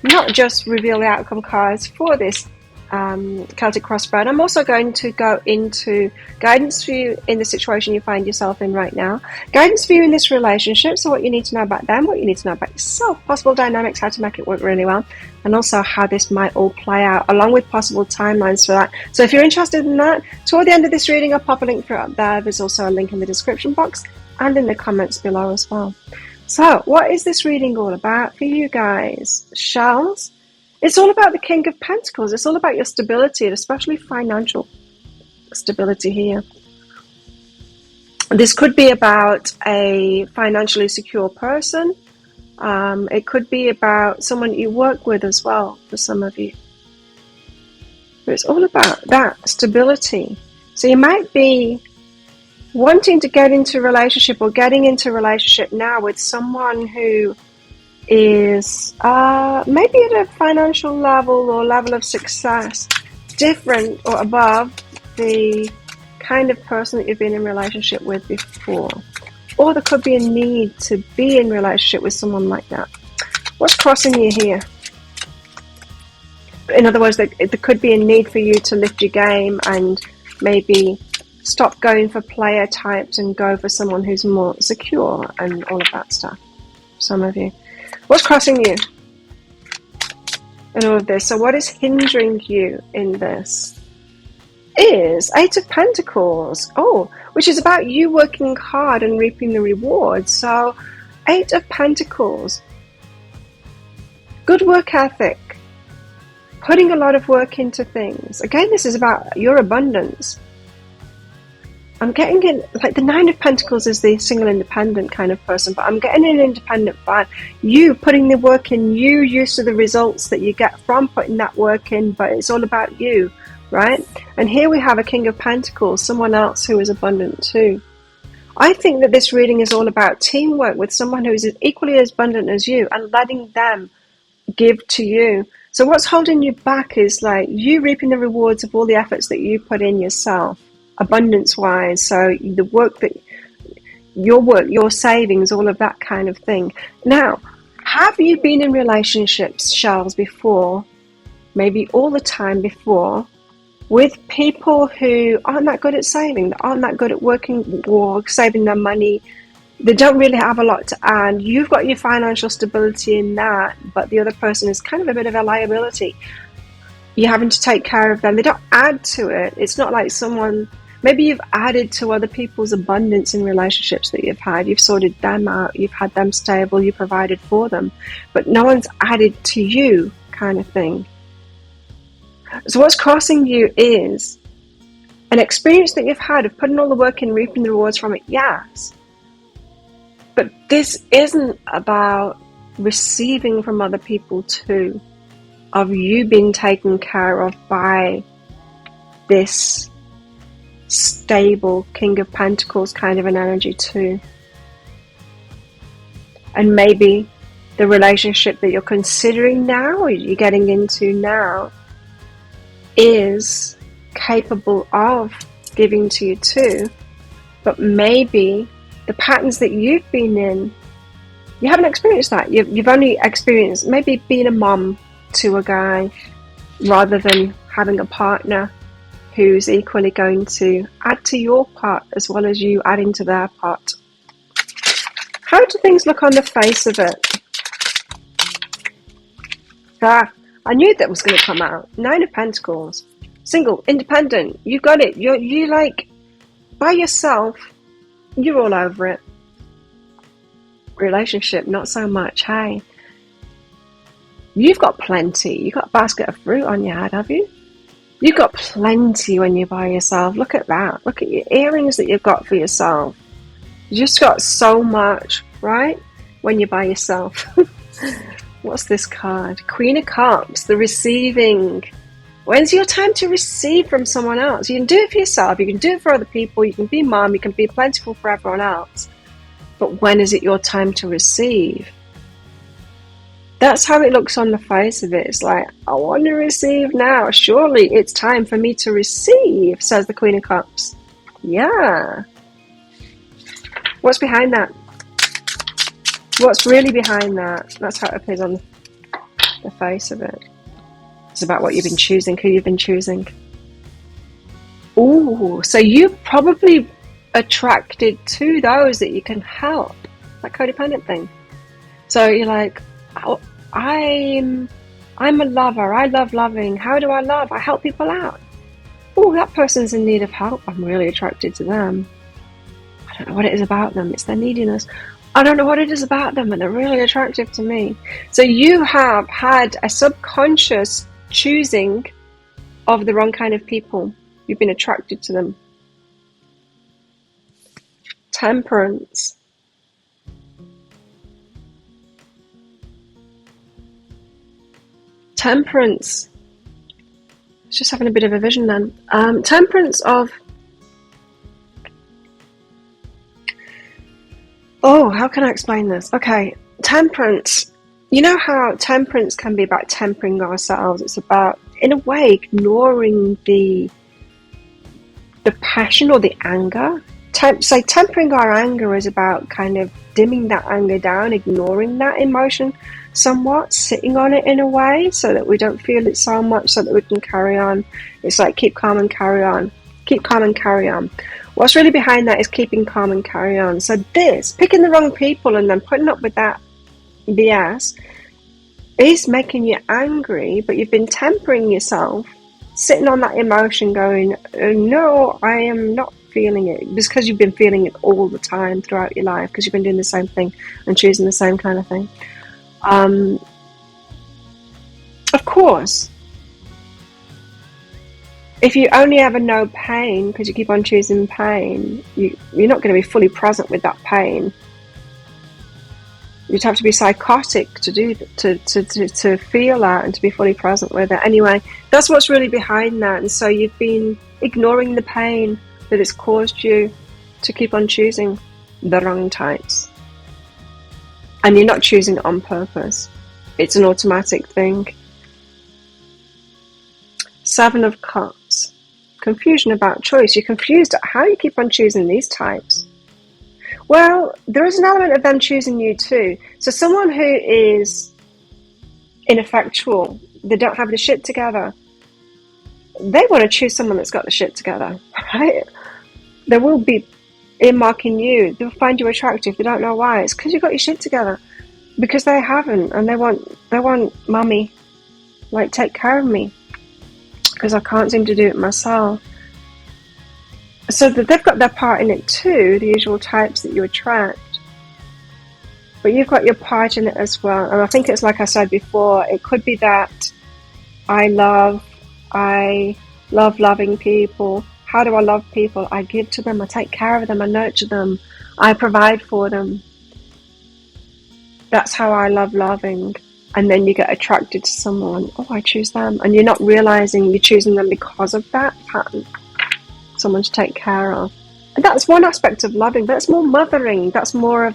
not just reveal the outcome cards for this Celtic cross spread. I'm also going to go into guidance for you in the situation you find yourself in right now, guidance for you in this relationship, so what you need to know about them, what you need to know about yourself, possible dynamics, how to make it work really well, and also how this might all play out, along with possible timelines for that. So if you're interested in that, toward the end of this reading, I'll pop a link for it up there. There's also a link in the description box and in the comments below as well. So what is this reading all about for you guys? Shells? It's all about the King of Pentacles. It's all about your stability, and especially financial stability here. This could be about a financially secure person. It could be about someone you work with as well, for some of you. But it's all about that stability. So you might be wanting to get into a relationship, or getting into a relationship now with someone who is maybe at a financial level or level of success different or above the kind of person that you've been in a relationship with before. Or there could be a need to be in a relationship with someone like that. What's crossing you here? In other words, there could be a need for you to lift your game and maybe stop going for player types and go for someone who's more secure and all of that stuff. Some of you. What's crossing you in all of this? So what is hindering you in this is Eight of Pentacles. Oh, which is about you working hard and reaping the rewards. So Eight of Pentacles. Good work ethic. Putting a lot of work into things. Again, this is about your abundance. I'm getting in, like the Nine of Pentacles is the single independent kind of person, but I'm getting an independent vibe. You putting the work in, you used to the results that you get from putting that work in, but it's all about you, right? And here we have a King of Pentacles, someone else who is abundant too. I think that this reading is all about teamwork with someone who is equally as abundant as you and letting them give to you. So what's holding you back is like you reaping the rewards of all the efforts that you put in yourself. Abundance wise, so the work that your savings, all of that kind of thing. Now, have you been in relationships, Shells, before, maybe all the time before, with people who aren't that good at saving, that aren't that good at working or saving their money? They don't really have a lot to add. You've got your financial stability in that, but the other person is kind of a bit of a liability. You're having to take care of them. They don't add to it. It's not like someone... Maybe you've added to other people's abundance in relationships that you've had. You've sorted them out. You've had them stable. You provided for them. But no one's added to you, kind of thing. So what's crossing you is an experience that you've had of putting all the work in, reaping the rewards from it, yes. But this isn't about receiving from other people too. Of you being taken care of by this stable King of Pentacles kind of an energy too. And maybe the relationship that you're considering now, or you're getting into now, is capable of giving to you too, but maybe the patterns that you've been in, you haven't experienced that. You've only experienced maybe being a mom to a guy rather than having a partner who's equally going to add to your part as well as you adding to their part. How do things look on the face of it? Ah, I knew that was going to come out. 9 of Pentacles. Single, independent. You got it. You like, by yourself, you're all over it. Relationship, not so much. Hey, you've got plenty. You've got a basket of fruit on your head, have you? You've got plenty when you're by yourself. Look at that. Look at your earrings that you've got for yourself. You just got so much, right? When you're by yourself. What's this card? Queen of Cups, the receiving. When's your time to receive from someone else? You can do it for yourself. You can do it for other people. You can be mom. You can be plentiful for everyone else. But when is it your time to receive? That's how it looks on the face of it. It's like, I want to receive now. Surely it's time for me to receive, says the Queen of Cups. Yeah. What's behind that? What's really behind that? That's how it appears on the face of it. It's about what you've been choosing, who you've been choosing. Ooh, so you're probably attracted to those that you can help. That codependent thing. So you're like, oh, I'm a lover. I love loving. How do I love? I help people out. Oh, that person's in need of help. I'm really attracted to them. I don't know what it is about them. It's their neediness. I don't know what it is about them, and they're really attractive to me. So you have had a subconscious choosing of the wrong kind of people. You've been attracted to them. Temperance. Temperance. It's just having a bit of a vision then. Temperance of... Oh, how can I explain this? Okay, temperance. You know how temperance can be about tempering ourselves. It's about, in a way, ignoring the passion or the anger. So tempering our anger is about kind of dimming that anger down, ignoring that emotion somewhat, sitting on it in a way so that we don't feel it so much, so that we can carry on. It's like keep calm and carry on. Keep calm and carry on. What's really behind that is keeping calm and carry on. So this, picking the wrong people and then putting up with that BS is making you angry, but you've been tempering yourself, sitting on that emotion going, no, I am not feeling it. It's because you've been feeling it all the time throughout your life, because you've been doing the same thing and choosing the same kind of thing. Of course, if you only ever know pain because you keep on choosing pain, you're not going to be fully present with that pain. You'd have to be psychotic to do to feel that and to be fully present with it. Anyway, that's what's really behind that. And so you've been ignoring the pain that it's caused you to keep on choosing the wrong types. And you're not choosing it on purpose. It's an automatic thing. 7 of Cups. Confusion about choice. You're confused at how you keep on choosing these types. Well, there is an element of them choosing you too. So someone who is ineffectual, they don't have the shit together, they want to choose someone that's got the shit together, right? They will be earmarking you. They'll find you attractive. They don't know why. It's because you've got your shit together. Because they haven't, and they want mummy, like take care of me, because I can't seem to do it myself. So that they've got their part in it too, the usual types that you attract. But you've got your part in it as well. And I think it's like I said before, it could be that I love loving people. How do I love people? I give to them, I take care of them, I nurture them, I provide for them. That's how I love loving. And then you get attracted to someone. Oh, I choose them. And you're not realizing you're choosing them because of that pattern. Someone to take care of. And that's one aspect of loving, but it's more mothering. That's more of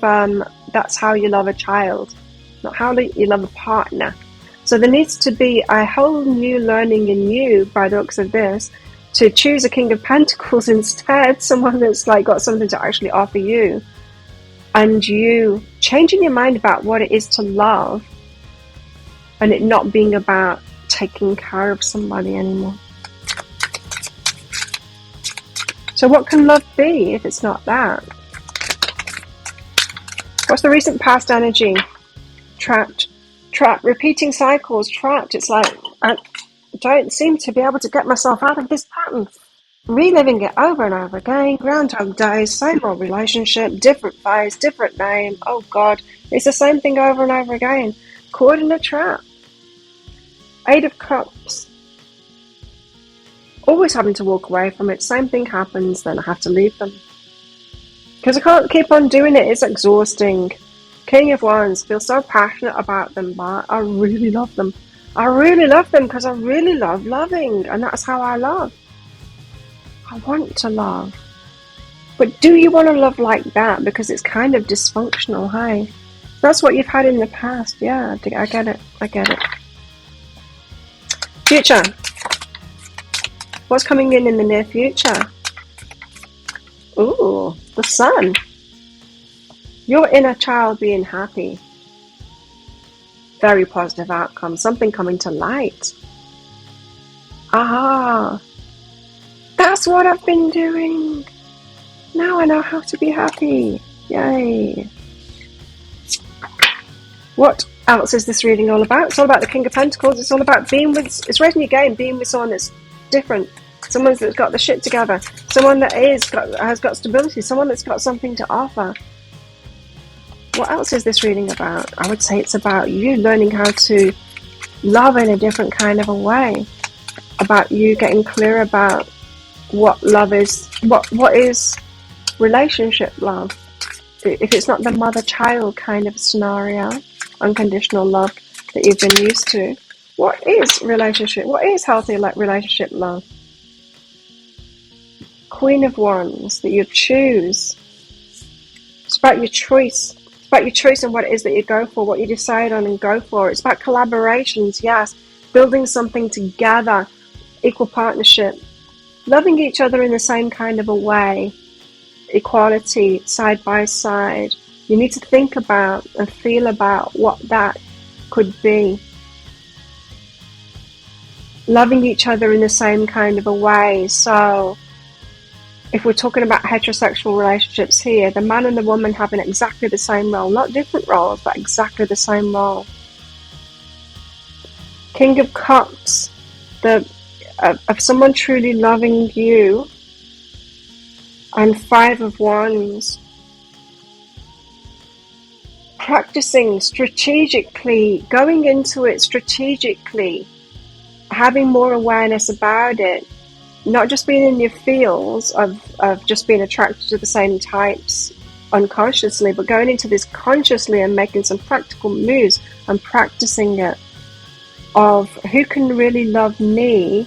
that's how you love a child, not how you love a partner. So there needs to be a whole new learning in you, by the looks of this, to choose a King of Pentacles instead, someone that's like got something to actually offer you, and you changing your mind about what it is to love, and it not being about taking care of somebody anymore. So what can love be if it's not that? What's the recent past energy? Trapped, Trapped, repeating cycles, trapped. It's like, I don't seem to be able to get myself out of this pattern. Reliving it over and over again, Groundhog Day, same old relationship, different face, different name. Oh God, it's the same thing over and over again. Caught in a trap. Eight of Cups. Always having to walk away from it. Same thing happens, then I have to leave them. Because I can't keep on doing it, it's exhausting. King of Wands, feel so passionate about them, but I really love them. I really love them because I really love loving, and that's how I love. I want to love. But do you want to love like that? Because it's kind of dysfunctional, hey? That's what you've had in the past. Yeah, I get it. I get it. Future. What's coming in the near future? Ooh, the Sun. Your inner child being happy. Very positive outcome. Something coming to light. Ah. That's what I've been doing. Now I know how to be happy. Yay. What else is this reading all about? It's all about the King of Pentacles. It's all about it's raising your game, being with someone that's different. Someone that's got the shit together. Someone that has got stability. Someone that's got something to offer. What else is this reading about? I would say it's about you learning how to love in a different kind of a way. About you getting clear about what love is, what is relationship love. If it's not the mother-child kind of scenario, unconditional love that you've been used to, what is relationship? What is healthy relationship love? Queen of Wands, that you choose. It's about your choice. It's about your choice and what it is that you go for, what you decide on and go for. It's about collaborations, yes. Building something together, equal partnership. Loving each other in the same kind of a way. Equality, side by side. You need to think about and feel about what that could be. Loving each other in the same kind of a way. So, if we're talking about heterosexual relationships here, the man and the woman having exactly the same role. Not different roles, but exactly the same role. King of Cups. Of someone truly loving you. And Five of Wands. Practicing strategically, going into it strategically, having more awareness about it, not just being in your feels of just being attracted to the same types unconsciously, but going into this consciously and making some practical moves and practicing it of who can really love me,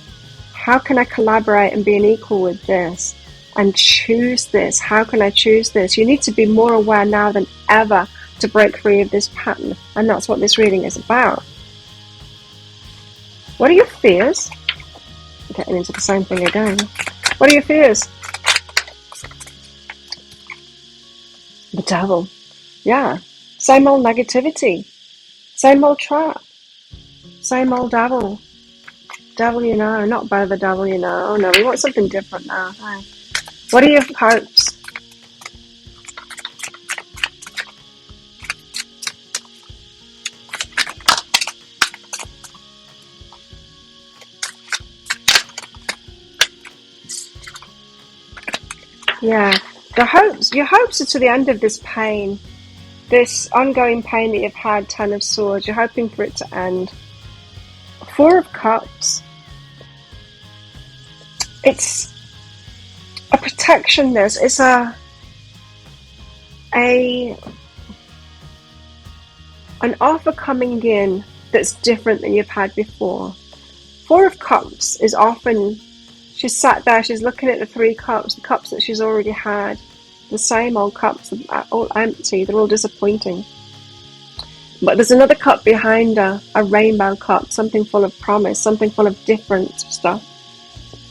how can I collaborate and be an equal with this and choose this, how can I choose this? You need to be more aware now than ever to break free of this pattern, and that's what this reading is about. What are your fears? Getting into the same thing again. What are your fears? The devil. Yeah. Same old negativity. Same old trap. Same old devil. Devil you know, not by the devil you know. No, we want something different now. Hey. What are your hopes? Yeah, your hopes are to the end of this pain, this ongoing pain that you've had, Ten of Swords. You're hoping for it to end. Four of Cups. It's a protection. It's an offer coming in that's different than you've had before. Four of Cups is often. She's sat there, she's looking at the three cups, the cups that she's already had. The same old cups, all empty, they're all disappointing. But there's another cup behind her, a rainbow cup, something full of promise, something full of different stuff.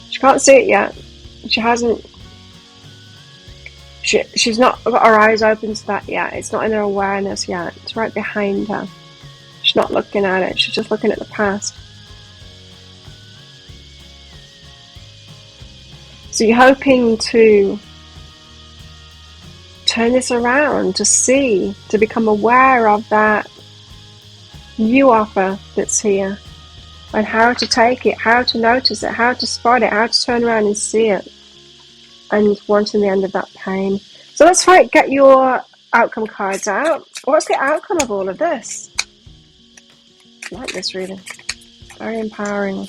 She can't see it yet. She's not got her eyes open to that yet. It's not in her awareness yet. It's right behind her. She's not looking at it, she's just looking at the past. So you're hoping to turn this around, to see, to become aware of that new offer that's here, and how to take it, how to notice it, how to spot it, how to turn around and see it, and wanting the end of that pain. So let's get your outcome cards out. What's the outcome of all of this? I like this reading. Very empowering.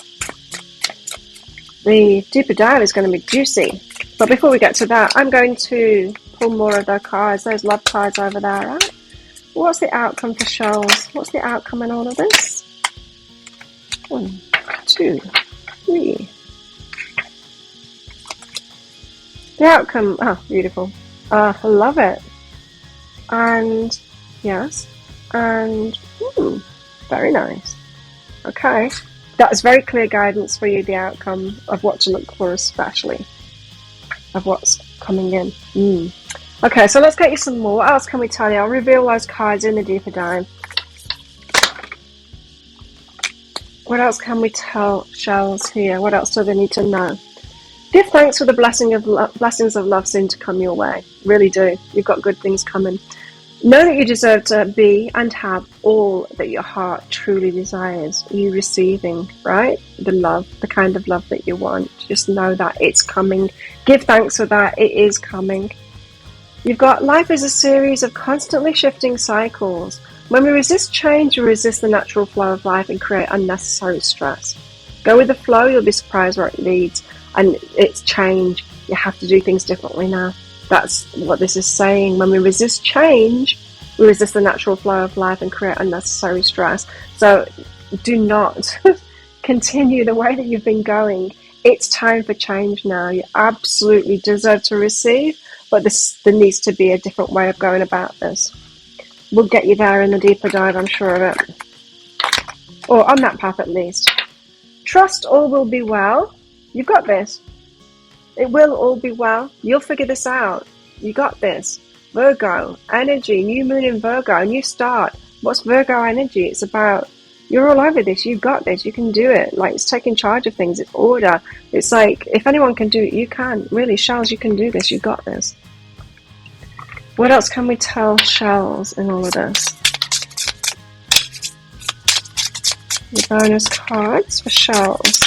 The deeper dive is going to be juicy. But before we get to that, I'm going to pull more of their cards, those love cards over there, right? What's the outcome for shells? What's the outcome in all of this? 1, 2, 3. The outcome, oh, beautiful. I love it. And, yes, and, very nice. Okay, that's very clear guidance for you, the outcome of what to look for, especially, of what's coming in. Okay, so let's get you some more. What else can we tell you? I'll reveal those cards in the deeper dive. What else can we tell shells here? What else do they need to know? Give thanks for the blessings of love soon to come your way. Really do. You've got good things coming. Know that you deserve to be and have all that your heart truly desires. You receiving, right? The love, the kind of love that you want. Just know that it's coming. Give thanks for that. It is coming. You've got life is a series of constantly shifting cycles. When we resist change, we resist the natural flow of life and create unnecessary stress. Go with the flow, you'll be surprised where it leads. And it's change. You have to do things differently now. That's what this is saying. When we resist change, we resist the natural flow of life and create unnecessary stress. So do not continue the way that you've been going. It's time for change now. You absolutely deserve to receive, but there needs to be a different way of going about this. We'll get you there in the deeper dive, I'm sure of it. Or on that path at least. Trust all will be well. You've got this. It will all be well. You'll figure this out. You got this. Virgo, energy, new moon in Virgo, new start. What's Virgo energy? It's about, you're all over this. You've got this. You can do it. Like, it's taking charge of things. It's order. It's like, if anyone can do it, you can. Really, shells, you can do this. You got this. What else can we tell shells in all of this? The bonus cards for shells.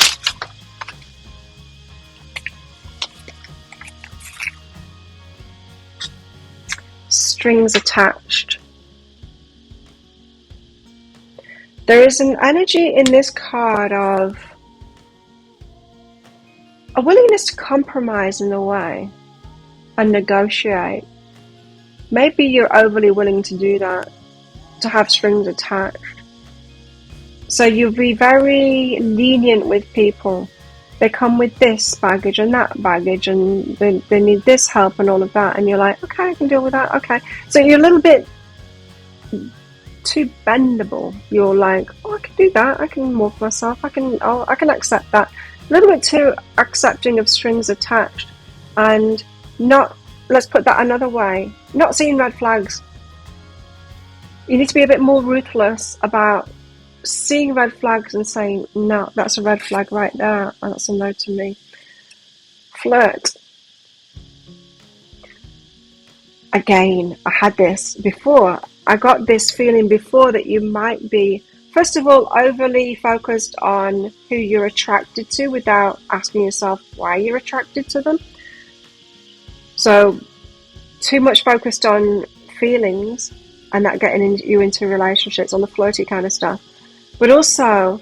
Strings attached. There is an energy in this card of a willingness to compromise in a way and negotiate. Maybe you're overly willing to do that, to have strings attached. So you'll be very lenient with people. They come with this baggage and that baggage, and they need this help and all of that, and you're like, okay, I can deal with that, okay. So you're a little bit too bendable. You're like, oh, I can do that, I can morph myself, I can accept that. A little bit too accepting of strings attached, and not, let's put that another way, not seeing red flags. You need to be a bit more ruthless about seeing red flags and saying, no, that's a red flag right there, and that's a no to me. Flirt. Again, I had this before. I got this feeling before that you might be, first of all, overly focused on who you're attracted to without asking yourself why you're attracted to them. So, too much focused on feelings and that getting you into relationships, on the flirty kind of stuff. But also,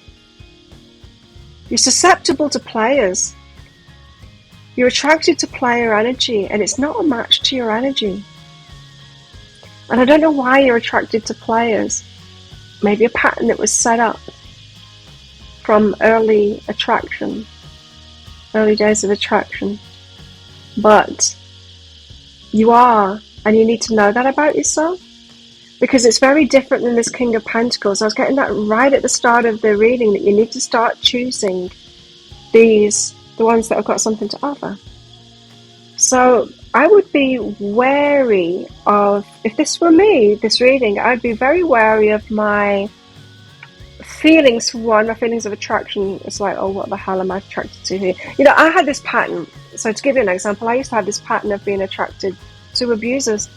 you're susceptible to players. You're attracted to player energy, and it's not a match to your energy. And I don't know why you're attracted to players. Maybe a pattern that was set up from early attraction, early days of attraction. But you are, and you need to know that about yourself. Because it's very different than this King of Pentacles. I was getting that right at the start of the reading, that you need to start choosing the ones that have got something to offer. So I would be wary of, if this were me, this reading, I'd be very wary of my feelings for one, my feelings of attraction. It's like, oh, what the hell am I attracted to here? You know, I had this pattern. So to give you an example, I used to have this pattern of being attracted to abusers.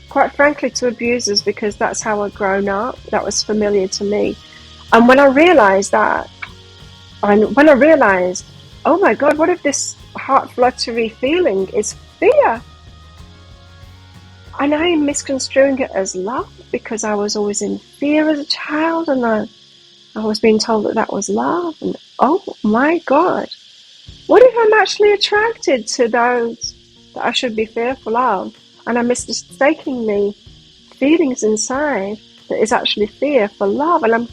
quite frankly, to abusers, because that's how I'd grown up. That was familiar to me. And when I realized that, and when I realized, oh my God, what if this heart fluttery feeling is fear? And I am misconstruing it as love because I was always in fear as a child, and I was being told that that was love. And oh my God, what if I'm actually attracted to those that I should be fearful of? And I'm mistakenly feelings inside that is actually fear for love, and I'm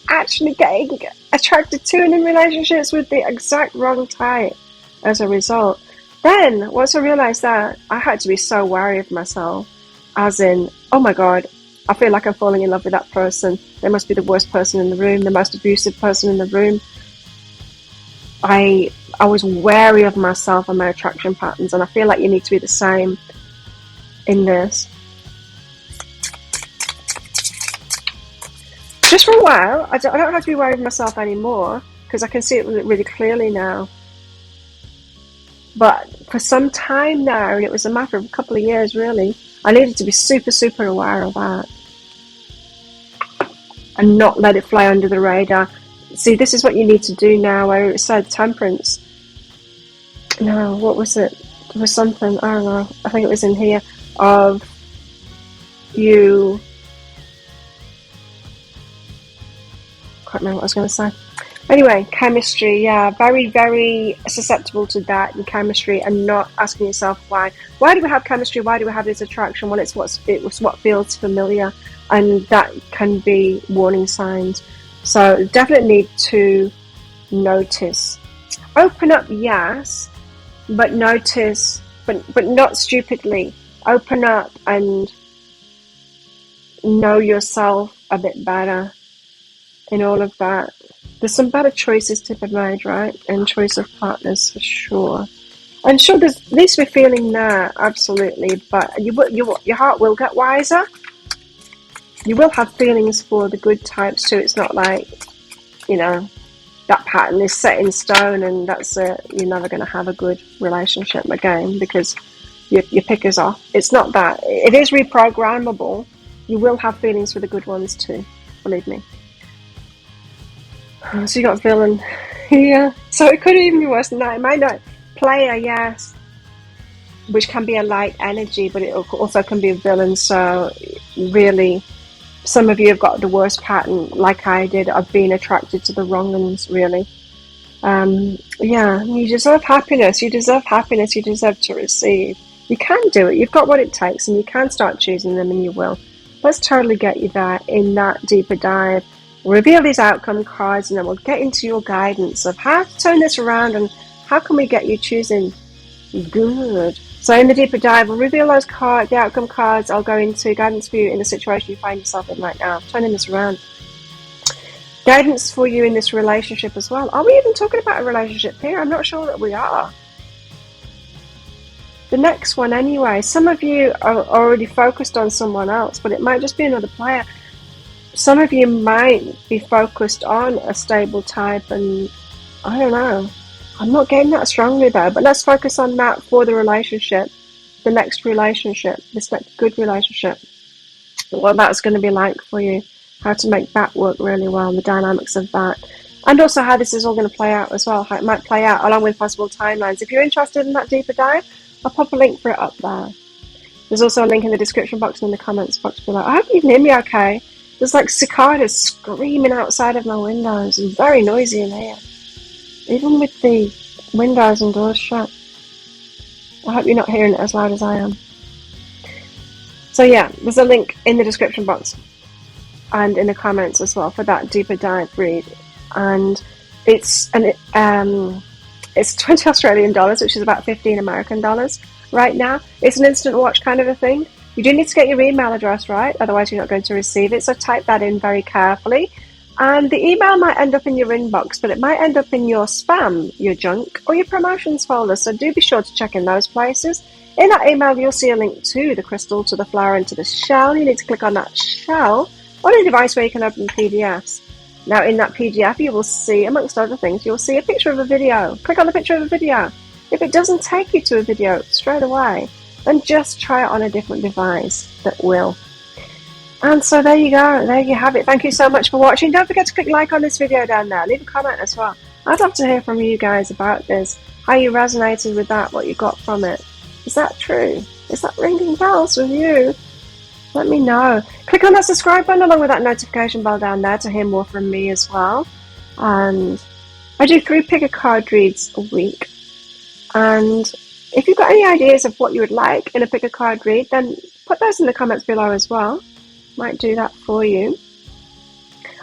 actually getting attracted to and in relationships with the exact wrong type as a result. Then once I realized that, I had to be so wary of myself, as in, oh my God, I feel like I'm falling in love with that person. They must be the worst person in the room, the most abusive person in the room. I was wary of myself and my attraction patterns, and I feel like you need to be the same in this. Just for a while, I don't have to be worried of myself anymore, because I can see it really clearly now. But for some time now, and it was a matter of a couple of years really, I needed to be super, super aware of that. And not let it fly under the radar. See, this is what you need to do now, where it said temperance. No, what was it? There was something, I don't know, I think it was in here, of you... can't remember what I was going to say. Anyway, chemistry, yeah, very, very susceptible to that in chemistry, and not asking yourself why. Why do we have chemistry? Why do we have this attraction? Well, it was what feels familiar, and that can be warning signs. So definitely need to notice. Open up, yes, but notice, but not stupidly. Open up and know yourself a bit better in all of that. There's some better choices to be made, right? And choice of partners for sure. And sure, there's at least we're feeling that, absolutely. But your heart will get wiser. You will have feelings for the good types too. It's not like, you know, that pattern is set in stone and that's it. You're never going to have a good relationship again because your pickers off. It's not that. It is reprogrammable. You will have feelings for the good ones too. Believe me. So you got villain. Yeah. So it could even be worse than that. It might not. Player, yes. Which can be a light energy, but it also can be a villain. So really, some of you have got the worst pattern, like I did, of being attracted to the wrong ones, really. Yeah, you deserve happiness. You deserve happiness. You deserve to receive. You can do it. You've got what it takes, and you can start choosing them, and you will. Let's totally get you there in that deeper dive. We'll reveal these outcome cards, and then we'll get into your guidance of how to turn this around and how can we get you choosing good. So in the deeper dive, we'll reveal those cards, the outcome cards. I'll go into guidance for you in the situation you find yourself in right now, turning this around. Guidance for you in this relationship as well. Are we even talking about a relationship here? I'm not sure that we are. The next one anyway. Some of you are already focused on someone else, but it might just be another player. Some of you might be focused on a stable type, and I don't know. I'm not getting that strongly though, but let's focus on that for the relationship, the next relationship, this next good relationship. What that's going to be like for you, how to make that work really well, the dynamics of that, and also how this is all going to play out as well, how it might play out along with possible timelines. If you're interested in that deeper dive, I'll pop a link for it up there. There's also a link in the description box and in the comments box below. I hope you can hear me okay. There's like cicadas screaming outside of my windows. It's very noisy in here, even with the windows and doors shut. I hope you're not hearing it as loud as I am. So yeah, there's a link in the description box and in the comments as well for that deeper dive read. And it's 20 Australian dollars, which is about 15 American dollars right now. It's an instant watch kind of a thing. You do need to get your email address right, otherwise you're not going to receive it. So type that in very carefully. And the email might end up in your inbox, but it might end up in your spam, your junk, or your promotions folder. So do be sure to check in those places. In that email, you'll see a link to the crystal, to the flower, and to the shell. You need to click on that shell on a device where you can open PDFs. Now, in that PDF, you will see, amongst other things, you'll see a picture of a video. Click on the picture of a video. If it doesn't take you to a video straight away, then just try it on a different device that will. And so there you go, there you have it. Thank you so much for watching. Don't forget to click like on this video down there. Leave a comment as well. I'd love to hear from you guys about this, how you resonated with that, what you got from it. Is that true? Is that ringing bells with you? Let me know. Click on that subscribe button along with that notification bell down there to hear more from me as well. And I do 3 pick a card reads a week. And if you've got any ideas of what you would like in a pick a card read, then put those in the comments below as well. Might do that for you.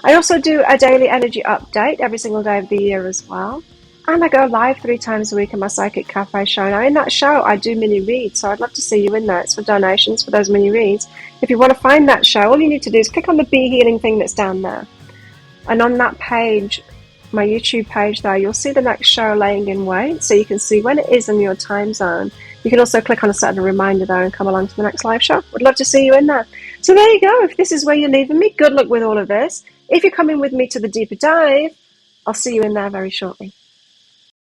I also do a daily energy update every single day of the year as well. And I go live 3 times a week in my Psychic Cafe show. Now in that show I do mini reads, so I'd love to see you in there. It's for donations for those mini reads. If you want to find that show, all you need to do is click on the Be Healing thing that's down there. And on that page, my YouTube page there, you'll see the next show laying in wait, so you can see when it is in your time zone. You can also click on a set of a reminder there and come along to the next live show. Would love to see you in there. So there you go. If this is where you're leaving me, good luck with all of this. If you're coming with me to the deeper dive, I'll see you in there very shortly.